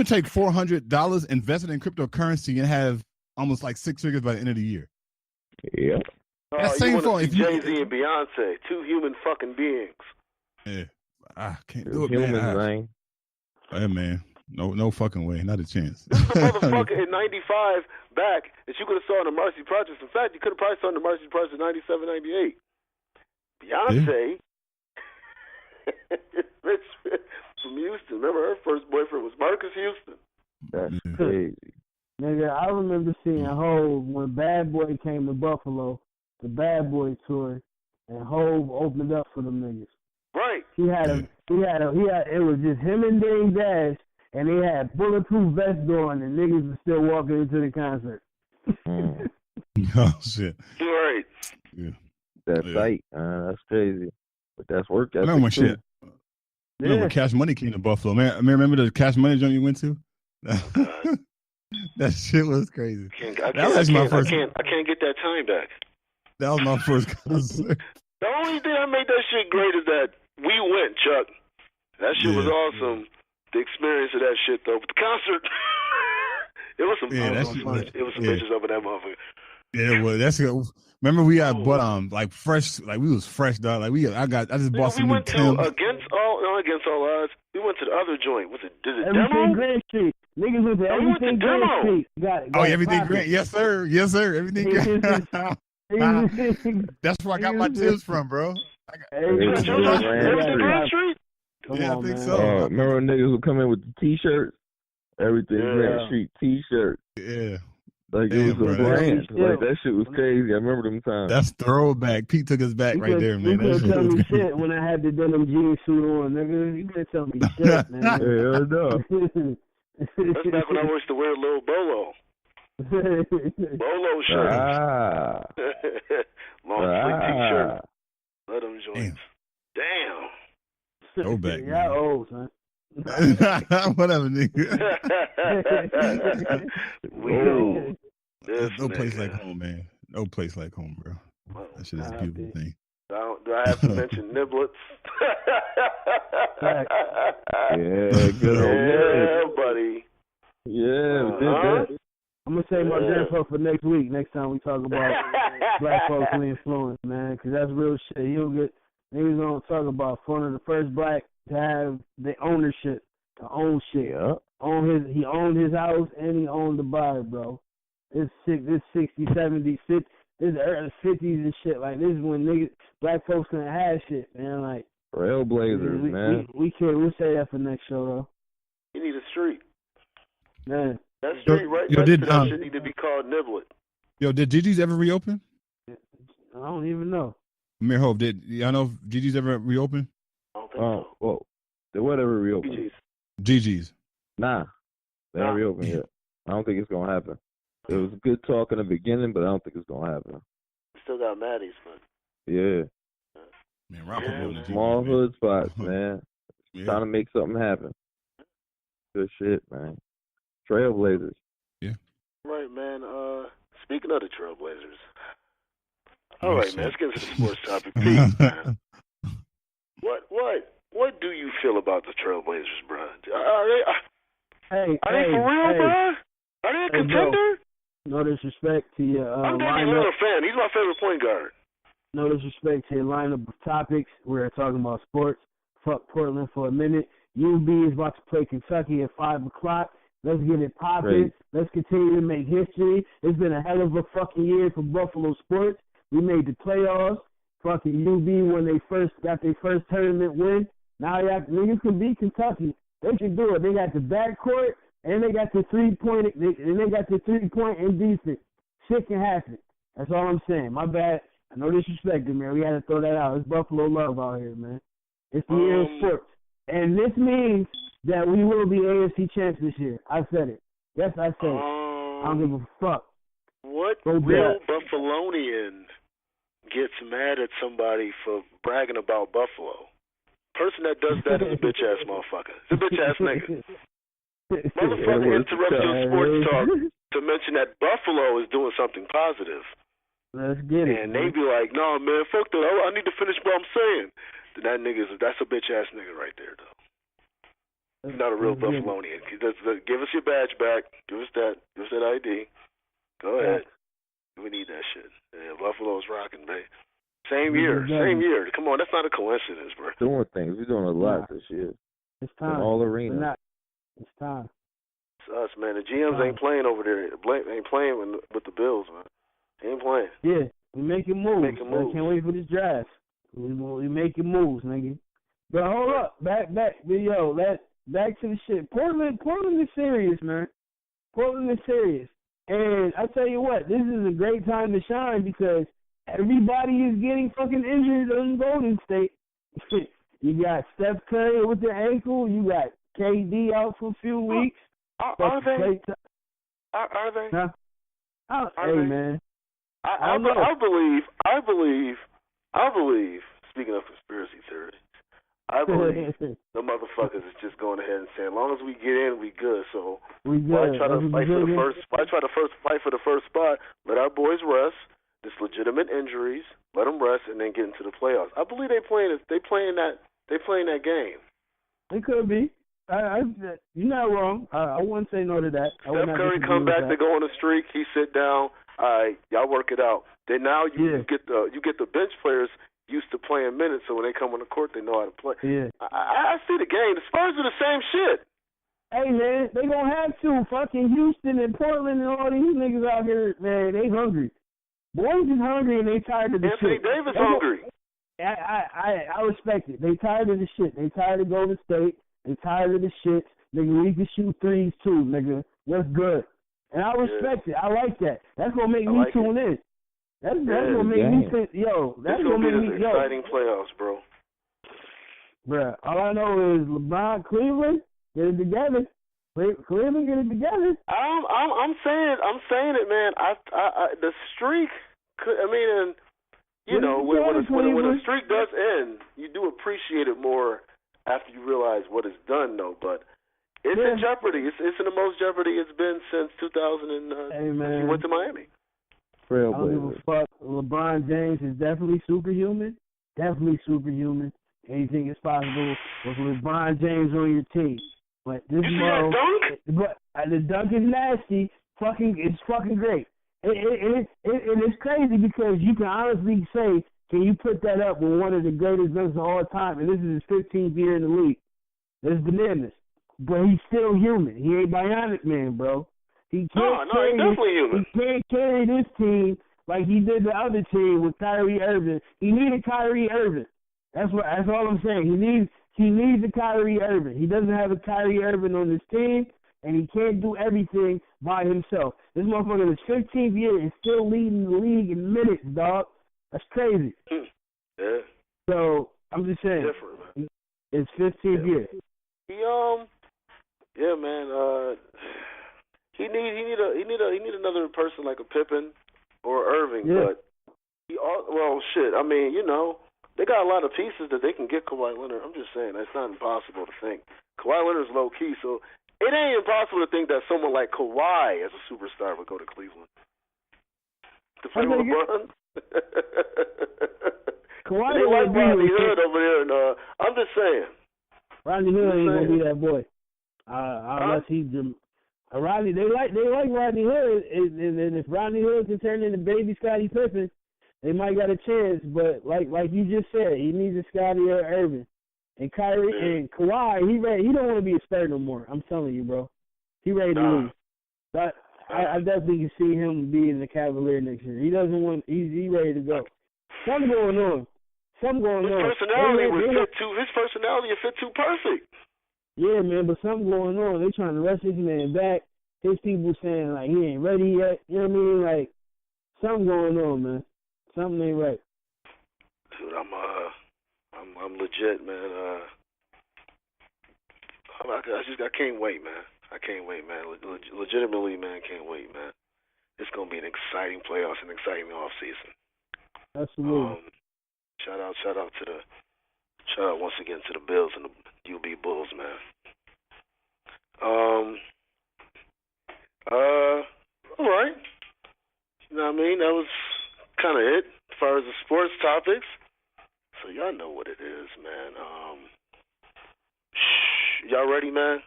take $400 invested in cryptocurrency and have almost like 6 figures by the end of the year. Yeah. That same phone. If Jay-Z and Beyonce, two human fucking beings. Yeah, I can't do it, man. Hey, man. No fucking way. Not a chance. This is the motherfucker in 95 back that you could have saw in the Marcy Projects. In fact, you could have probably saw in the Marcy Projects in 97, 98. Beyonce Bitch from Houston. Remember, her first boyfriend was Marcus Houston. That's crazy. Nigga, I remember seeing Hove when Bad Boy came to Buffalo, the Bad Boy tour, and Hove opened up for them niggas. Right. It was just him and Dame Dash, and they had bulletproof vests on, and niggas were still walking into the concert. Oh shit! Right. Yeah. That's tight. That's crazy. But that's work. That's remember when shit. Remember when Cash Money came to Buffalo, man? Remember the Cash Money joint you went to? That shit was crazy. I can't get that time back. That was my first concert. The only thing that made that shit great is that we went, Chuck. That shit was awesome. The experience of that shit, though. But the concert, it was some bitches up in that motherfucker. Yeah, it was. That's good. Remember we got like fresh, like we was fresh, dog. Like I just bought some new Timbs. Against all odds. We went to the other joint. Was it Everything Demo? Grand Street. Niggas went to Everything Grand Street. Got Everything Grand. Yes, sir. Everything Grand. That's where I got my Timbs from, bro. Everything Grand Street? Come on, I think man. so. Remember when niggas would come in with the T-shirts? Everything Grand Street T-shirt. Yeah. Like it was a brand. Like that shit was crazy. I remember them times. That's throwback. Pete took us back right there, man. You couldn't tell me shit when I had the denim jean suit on, nigga. You couldn't tell me shit, man. Hell no. That's back when I used to wear a little bolo. Bolo shirt. Long sleeve T-shirt. Let them joints. Damn. Throwback. Yeah, old, son. Whatever, nigga. No place like home, man. No place like home, bro. That shit is a beautiful thing. Do I have to mention niblets? Yeah, good old yeah, buddy. Yeah, I'm gonna say my grandpa for next week. Next time we talk about black folks and influence, man, because that's real shit. Niggas gonna talk about one of the first black to have the ownership, to own shit. Yeah. He owned his house and he owned the bar, bro. This 60s, 70s, 50s, this is the early 50s and shit. Like this is when black folks couldn't have shit, man. Like trailblazers, man. We'll say that for next show though. You need a street. Man. That street right next to that shit need to be called Niblet. Yo, did Gigi's ever reopen? I don't even know. Amir Hope, y'all know if Gigi's ever reopen? I don't think so. Well, they whatever reopen. Gigi's. Nah, they haven't reopened yet. I don't think it's gonna happen. It was good talk in the beginning, but I don't think it's gonna happen. Still got Maddie's, but yeah. Man, small hood spots, man. Trying to make something happen. Good shit, man. Trailblazers. Yeah. Right, man. Speaking of the Trailblazers. All right, man. Let's get into the sports topic. Pete, man. What do you feel about the Trailblazers, bro? Are they for real, bro? Are they a contender? No disrespect to your I'm Damian Lillard fan. He's my favorite point guard. No disrespect to your lineup of topics. We're talking about sports. Fuck Portland for a minute. UB is about to play Kentucky at 5 o'clock. Let's get it popping. Let's continue to make history. It's been a hell of a fucking year for Buffalo sports. We made the playoffs. Fucking UB when they first got their first tournament win. Now niggas can beat Kentucky. They can do it. They got the backcourt and they got the 3-point and they got the 3-point and defense. Shit can happen. That's all I'm saying. My bad. I know disrespect, man. We had to throw that out. It's Buffalo love out here, man. It's the year of sports. And this means that we will be AFC champs this year. I said it. Yes, I said it. I don't give a fuck. What real Buffalonian gets mad at somebody for bragging about Buffalo? Person that does that is a bitch-ass motherfucker. It's a bitch-ass nigga. Motherfucker interrupts your sports talk to mention that Buffalo is doing something positive. Let's get it. And they be like, no, man, fuck that. I need to finish what I'm saying. Then that's a bitch-ass nigga right there, though. He's not a real Buffalonian. Give us your badge back. Give us that ID. Go ahead. We need that shit. Yeah, Buffalo's rocking, man. Same year. Come on, that's not a coincidence, bro. Doing things. We're doing a lot this year. It's time. In all arenas. It's time. It's us, man. The GMs ain't playing over there. Ain't playing with the Bills, man. They ain't playing. Yeah, we making moves. I can't wait for this draft. We making moves, nigga. But hold up, back to the shit. Portland is serious, man. Portland is serious. And I tell you what, this is a great time to shine because everybody is getting fucking injured in Golden State. You got Steph Curry with the ankle. You got KD out for a few weeks. Are they? Huh? Hey, man. I believe. Speaking of conspiracy theories, I believe the motherfuckers is just going ahead and saying, as long as we get in, we good. So why try to fight for the first? Why try to fight for the first spot? Let our boys rest. There's legitimate injuries. Let them rest and then get into the playoffs. I believe they playing that game. It could be. You're not wrong. I wouldn't say no to that. Steph Curry come back to go on a streak. He sit down. All right, y'all work it out. Then now you get the bench players used to playing minutes, so when they come on the court, they know how to play. Yeah. I see the game. The Spurs are the same shit. Hey, man, they gonna have to. Fucking Houston and Portland and all these niggas out here, man, they hungry. Boys is hungry and they tired of the Anthony shit. Davis hungry. I respect it. They tired of the shit. They tired of Golden State. They tired of the shit. Nigga, we can shoot threes too, nigga. What's good? And I respect it. I like that. That's gonna make me tune in. That's gonna make me think, that's gonna make me exciting playoffs, bro. Bruh, all I know is LeBron, Cleveland, get it together. Cleveland, get it together. I'm saying it, man. The streak could. I mean, and you know, when a streak does end, you do appreciate it more after you realize what it's done, though. But it's in jeopardy. It's in the most jeopardy it's been since 2000. Hey, man. He went to Miami. I don't give a fuck. LeBron James is definitely superhuman. Anything is possible with LeBron James on your team. But this the dunk is nasty. It's fucking great. It's crazy because you can honestly say, can you put that up with one of the greatest dunks of all time? And this is his 15th year in the league. That's bananas. But he's still human. He ain't Bionic Man, bro. He can't he's definitely human. He can't carry this team like he did the other team with Kyrie Irving. He needed Kyrie Irving. That's all I'm saying. He needs a Kyrie Irving. He doesn't have a Kyrie Irving on his team, and he can't do everything by himself. This motherfucker in his 15th year is still leading the league in minutes, dog. That's crazy. Yeah. So I'm just saying, different, man. It's 15th year. Yeah, man. He need another person like a Pippen or Irving, but I mean, you know, they got a lot of pieces that they can get Kawhi Leonard. I'm just saying, that's not impossible to think. Kawhi Leonard's low key, so it ain't impossible to think that someone like Kawhi as a superstar would go to Cleveland to play with LeBron. Kawhi they like Rodney Hood over there, and I'm just saying. Rodney Hood ain't gonna be that boy. Unless he's Rodney. They like Rodney Hood, and if Rodney Hood can turn into baby Scottie Pippen, they might got a chance. But like you just said, he needs a Scottie or Irving. And Kyrie and Kawhi, he don't want to be a star no more. I'm telling you, bro. He ready to leave. But I definitely can see him being the Cavalier next year. He doesn't want. He's ready to go. Something going on. His personality his personality would fit too perfect. Yeah, man, but something going on. They trying to rush this man back. His people saying like he ain't ready yet. You know what I mean? Like something going on, man. Something ain't right. Dude, I'm legit, man. I can't wait, man. I can't wait, man. Legitimately, man, can't wait, man. It's gonna be an exciting playoffs, an exciting off season. Absolutely. Shout out once again to the Bills and the UB Bulls, man. All right. You know what I mean? That was kind of it as far as the sports topics. So y'all know what it is, man. Y'all ready, man?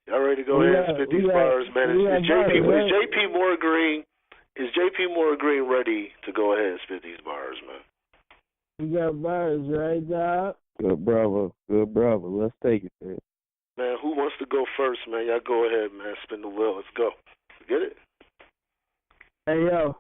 Y'all ready to go ahead and spit these bars, man? Is JP Moore Green ready to go ahead and spit these bars, man? We got bars, right, dog? Good bravo. Let's take it, man. Man, who wants to go first, man? Y'all go ahead, man. Spin the wheel. Let's go. Get it? Hey, yo.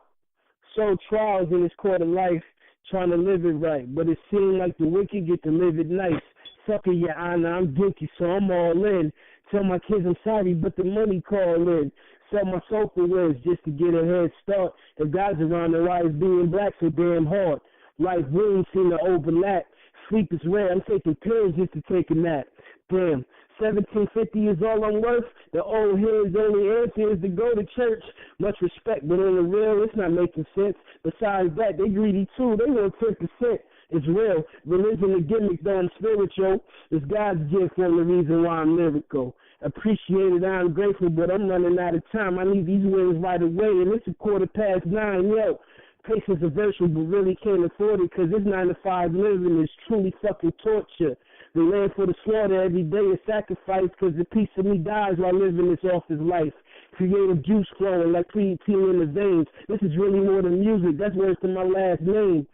So trials in this court of life, trying to live it right, but it seems like the wicked get to live it nice. Sucker, your honor, I'm guilty, so I'm all in. Tell my kids I'm sorry, but the money call in. Sell my soul for words just to get a head start. If God's around, then why is being black so damn hard? Life wounds seem to overlap. Sleep is rare, I'm taking pills just to take a nap. Damn, 1750 is all I'm worth. The old head's only answer is to go to church. Much respect, but on the real, it's not making sense. Besides that, they greedy too, they want 10%. It's real. Religion and gimmicks, though I'm spiritual. It's God's gift and the reason why I'm lyrical. Appreciate it, I'm grateful, but I'm running out of time. I need these wins right away, and it's 9:15, yo. Patience is virtual, but really can't afford it, because this 9-to-5 living is truly fucking torture. The land for the slaughter every day is sacrifice, because the piece of me dies while living this office life. Creative juice flowing like creatine in the veins. This is really more than music, that's worse than my last name.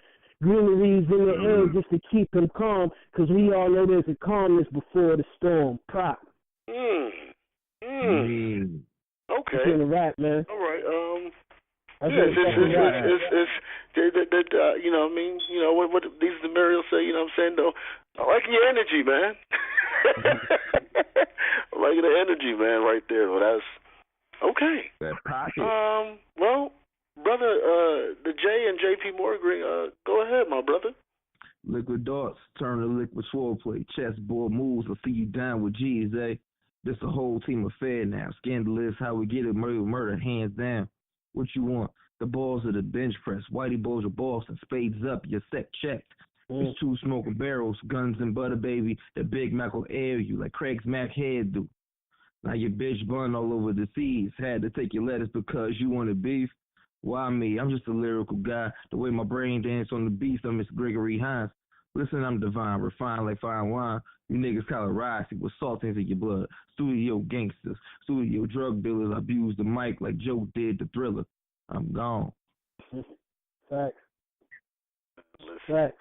Greeneries in the air just to keep him calm, because we all know there's a calmness before the storm. Pop. Okay. It's in the rap, man. All right. It's you know what I mean? You know, what these the Muriel say, you know what I'm saying? Though, I like your energy, man. I like the energy, man, right there. Well, that's okay. That pocket. Well, brother, the J and JP Morgan, go ahead, my brother. Liquid darts turn to liquid swordplay. Chessboard moves. I see you down with G's, eh? This a whole team affair now. Scandalous how we get it. Murder, hands down. What you want? The balls of the bench press. Whitey balls your balls and spades up. Your sec checked. It's two smoking barrels, guns and butter, baby. The Big Mac will air you like Craig's Mac head do. Now your bitch bun all over the seas. Had to take your lettuce because you wanted beef. Why me? I'm just a lyrical guy. The way my brain dance on the beast, I'm Miss Gregory Hines. Listen, I'm divine, refined like fine wine. You niggas color rising with salt into your blood. Studio gangsters, studio drug dealers abuse the mic like Joe did the Thriller. I'm gone. Facts. Listen.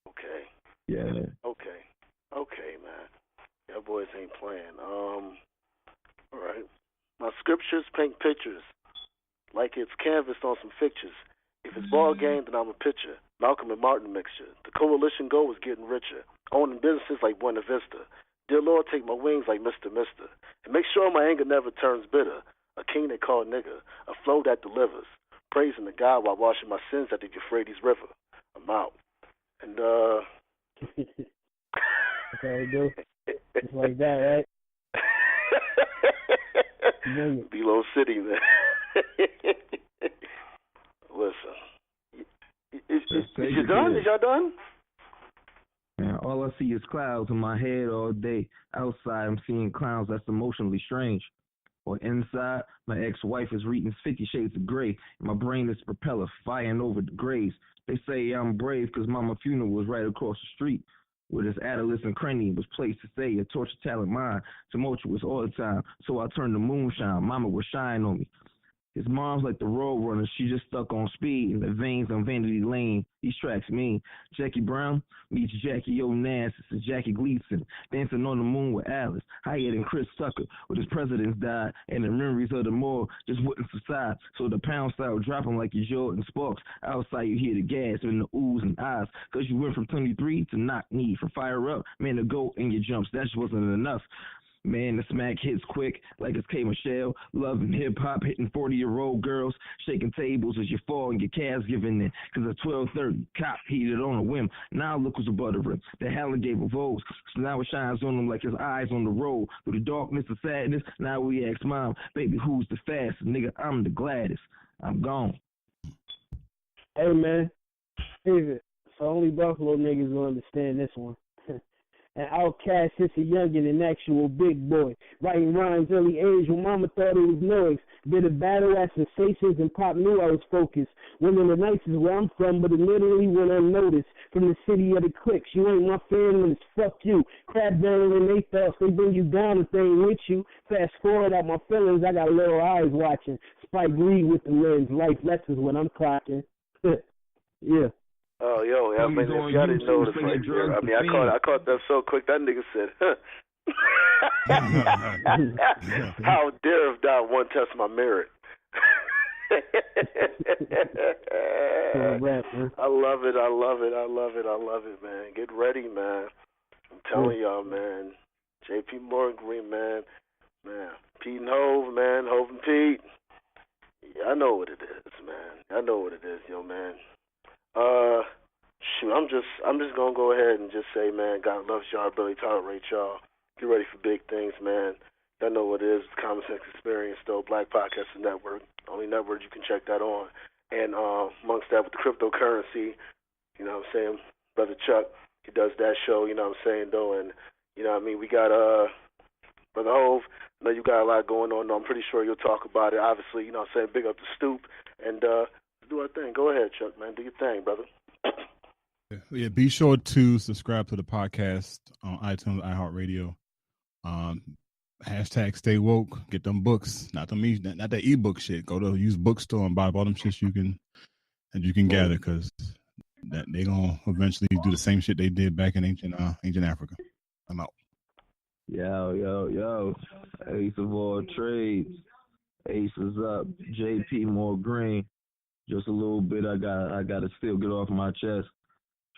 Okay. Yeah. Okay, man. Y'all boys ain't playing. All right. My scriptures paint pictures like it's canvas on some pictures. If it's ball game, then I'm a pitcher. Malcolm and Martin mixture. The coalition goal is getting richer. Owning businesses like Buena Vista. Dear Lord, take my wings like Mr. Mister. And make sure my anger never turns bitter. A king they call nigga. A flow that delivers. Praising the God while washing my sins at the Euphrates River. I'm out. And, That's how we do. Just like that, right? Below City, man. Listen. Is you done? Is y'all done? Man, all I see is clouds in my head all day. Outside, I'm seeing clowns that's emotionally strange. Or inside, my ex-wife is reading 50 Shades of Grey. And my brain is a propeller flying over the graves. They say I'm brave because Mama's funeral was right across the street. Where this adolescent cranium was placed to say a tortured talent mind. Tumultuous all the time. So I turned to moonshine. Mama would shine on me. His mom's like the road runner. She just stuck on speed in the veins on Vanity Lane. These tracks mean Jackie Brown meets Jackie Onassis and Jackie Gleason dancing on the moon with Alice. Hyatt and Chris Tucker with his presidents died and the memories of the more just wouldn't subside. So the pound style dropping like your Jordan Sparks. Outside you hear the gas and the oohs and ahs because you went from 23 to knock knee. From fire up, man, the goat in your jumps. That just wasn't enough. Man, the smack hits quick like it's K. Michelle. Loving hip-hop, hitting 40-year-old girls. Shaking tables as you fall and your calves giving in. Because at 12:30, cop heated on a whim. Now look who's a buttering. The Helen gave a vogue. So now it shines on him like his eyes on the road. Through the darkness of sadness, now we ask mom, baby, who's the fastest? Nigga, I'm the gladdest. I'm gone. Hey, man. Favorite. So only Buffalo niggas will understand this one. An outcast since a youngin', an actual big boy. Writing rhymes early age when mama thought it was noise. Bit of battle at sensations and pop knew I was focused. Women the nights is where I'm from, but it literally went unnoticed. From the city of the clicks, you ain't my family, it's fuck you. Crackdown and they thoughts, they bring you down if they ain't with you. Fast forward out my feelings, I got little eyes watching. Spike Lee with the lens, life lessons when I'm clocking. Yeah. Oh, yo, I mean, if y'all didn't notice right there, I mean, I caught that so quick, that nigga said, huh. How dare if thou one test my merit. I love it, man. Get ready, man. I'm telling y'all, man. JP Morgan Green, man. Pete and Hove, man. Hove and Pete. Yeah, I know what it is, man. I know what it is, yo, man. Shoot, I'm just gonna go ahead and just say, man, God loves y'all, Billy tolerate y'all. Get ready for big things, man. Y'all know what it is. Common Sense Experience, though. Black Podcasting Network. Only network you can check that on. And amongst that, with the cryptocurrency, you know what I'm saying, Brother Chuck, he does that show, you know what I'm saying, though. And, you know what I mean, we got Brother Hove. I know you got a lot going on, though. I'm pretty sure you'll talk about it. Obviously, you know what I'm saying, big up the stoop. And do our thing. Go ahead, Chuck, man. Do your thing, brother. Yeah, be sure to subscribe to the podcast on iTunes, iHeartRadio. Hashtag stay woke. Get them books, not that ebook shit. Go to a used bookstore and buy all them shits you can gather, because that they gonna eventually do the same shit they did back in ancient Africa. I'm out. Yo. Ace of all trades. Ace is up. JP more green. Just a little bit I gotta still get off my chest.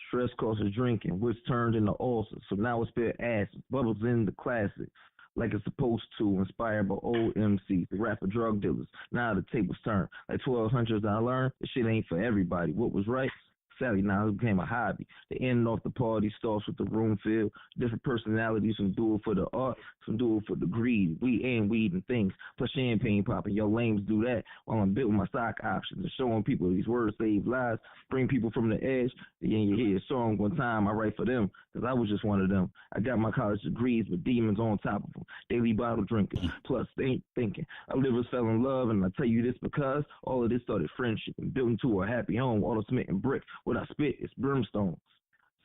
Stress causes drinking, which turned into ulcers. So now it's spit acid, bubbles in the classics, like it's supposed to, inspired by old MCs, the rapper drug dealers. Now the tables turn. Like 1200s I learned, this shit ain't for everybody. What was right? Sadly, now it became a hobby. The end off the party starts with the room filled. Different personalities, some do it for the art, some do it for the greed. We and weed and things, plus champagne popping. Yo, lames do that while I'm building my stock options and showing people these words save lives, bring people from the edge. Then you hear a song one time, I write for them, because I was just one of them. I got my college degrees with demons on top of them. Daily bottle drinkers, plus they ain't thinking. Our livers fell in love, and I tell you this because all of this started friendship and built into a happy home. All the cement and brick. What I spit is brimstones.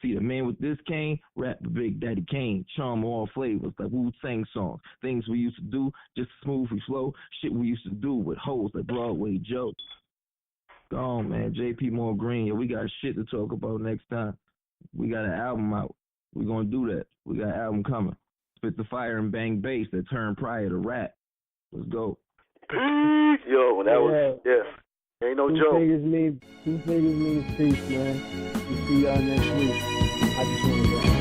See, the man with this cane, rap the Big Daddy Kane, charm all flavors like Wu-Tang songs. Things we used to do, just smooth we flow. Shit we used to do with hoes like Broadway Joe. Go on, man. JP More Green. Yeah, we got shit to talk about next time. We got an album out. We're going to do that. We got an album coming. Spit the fire and bang bass that turned prior to rap. Let's go. Yo, that was, yeah. Ain't no joke. Two fingers means peace, man. We'll see y'all next week. I just want to go.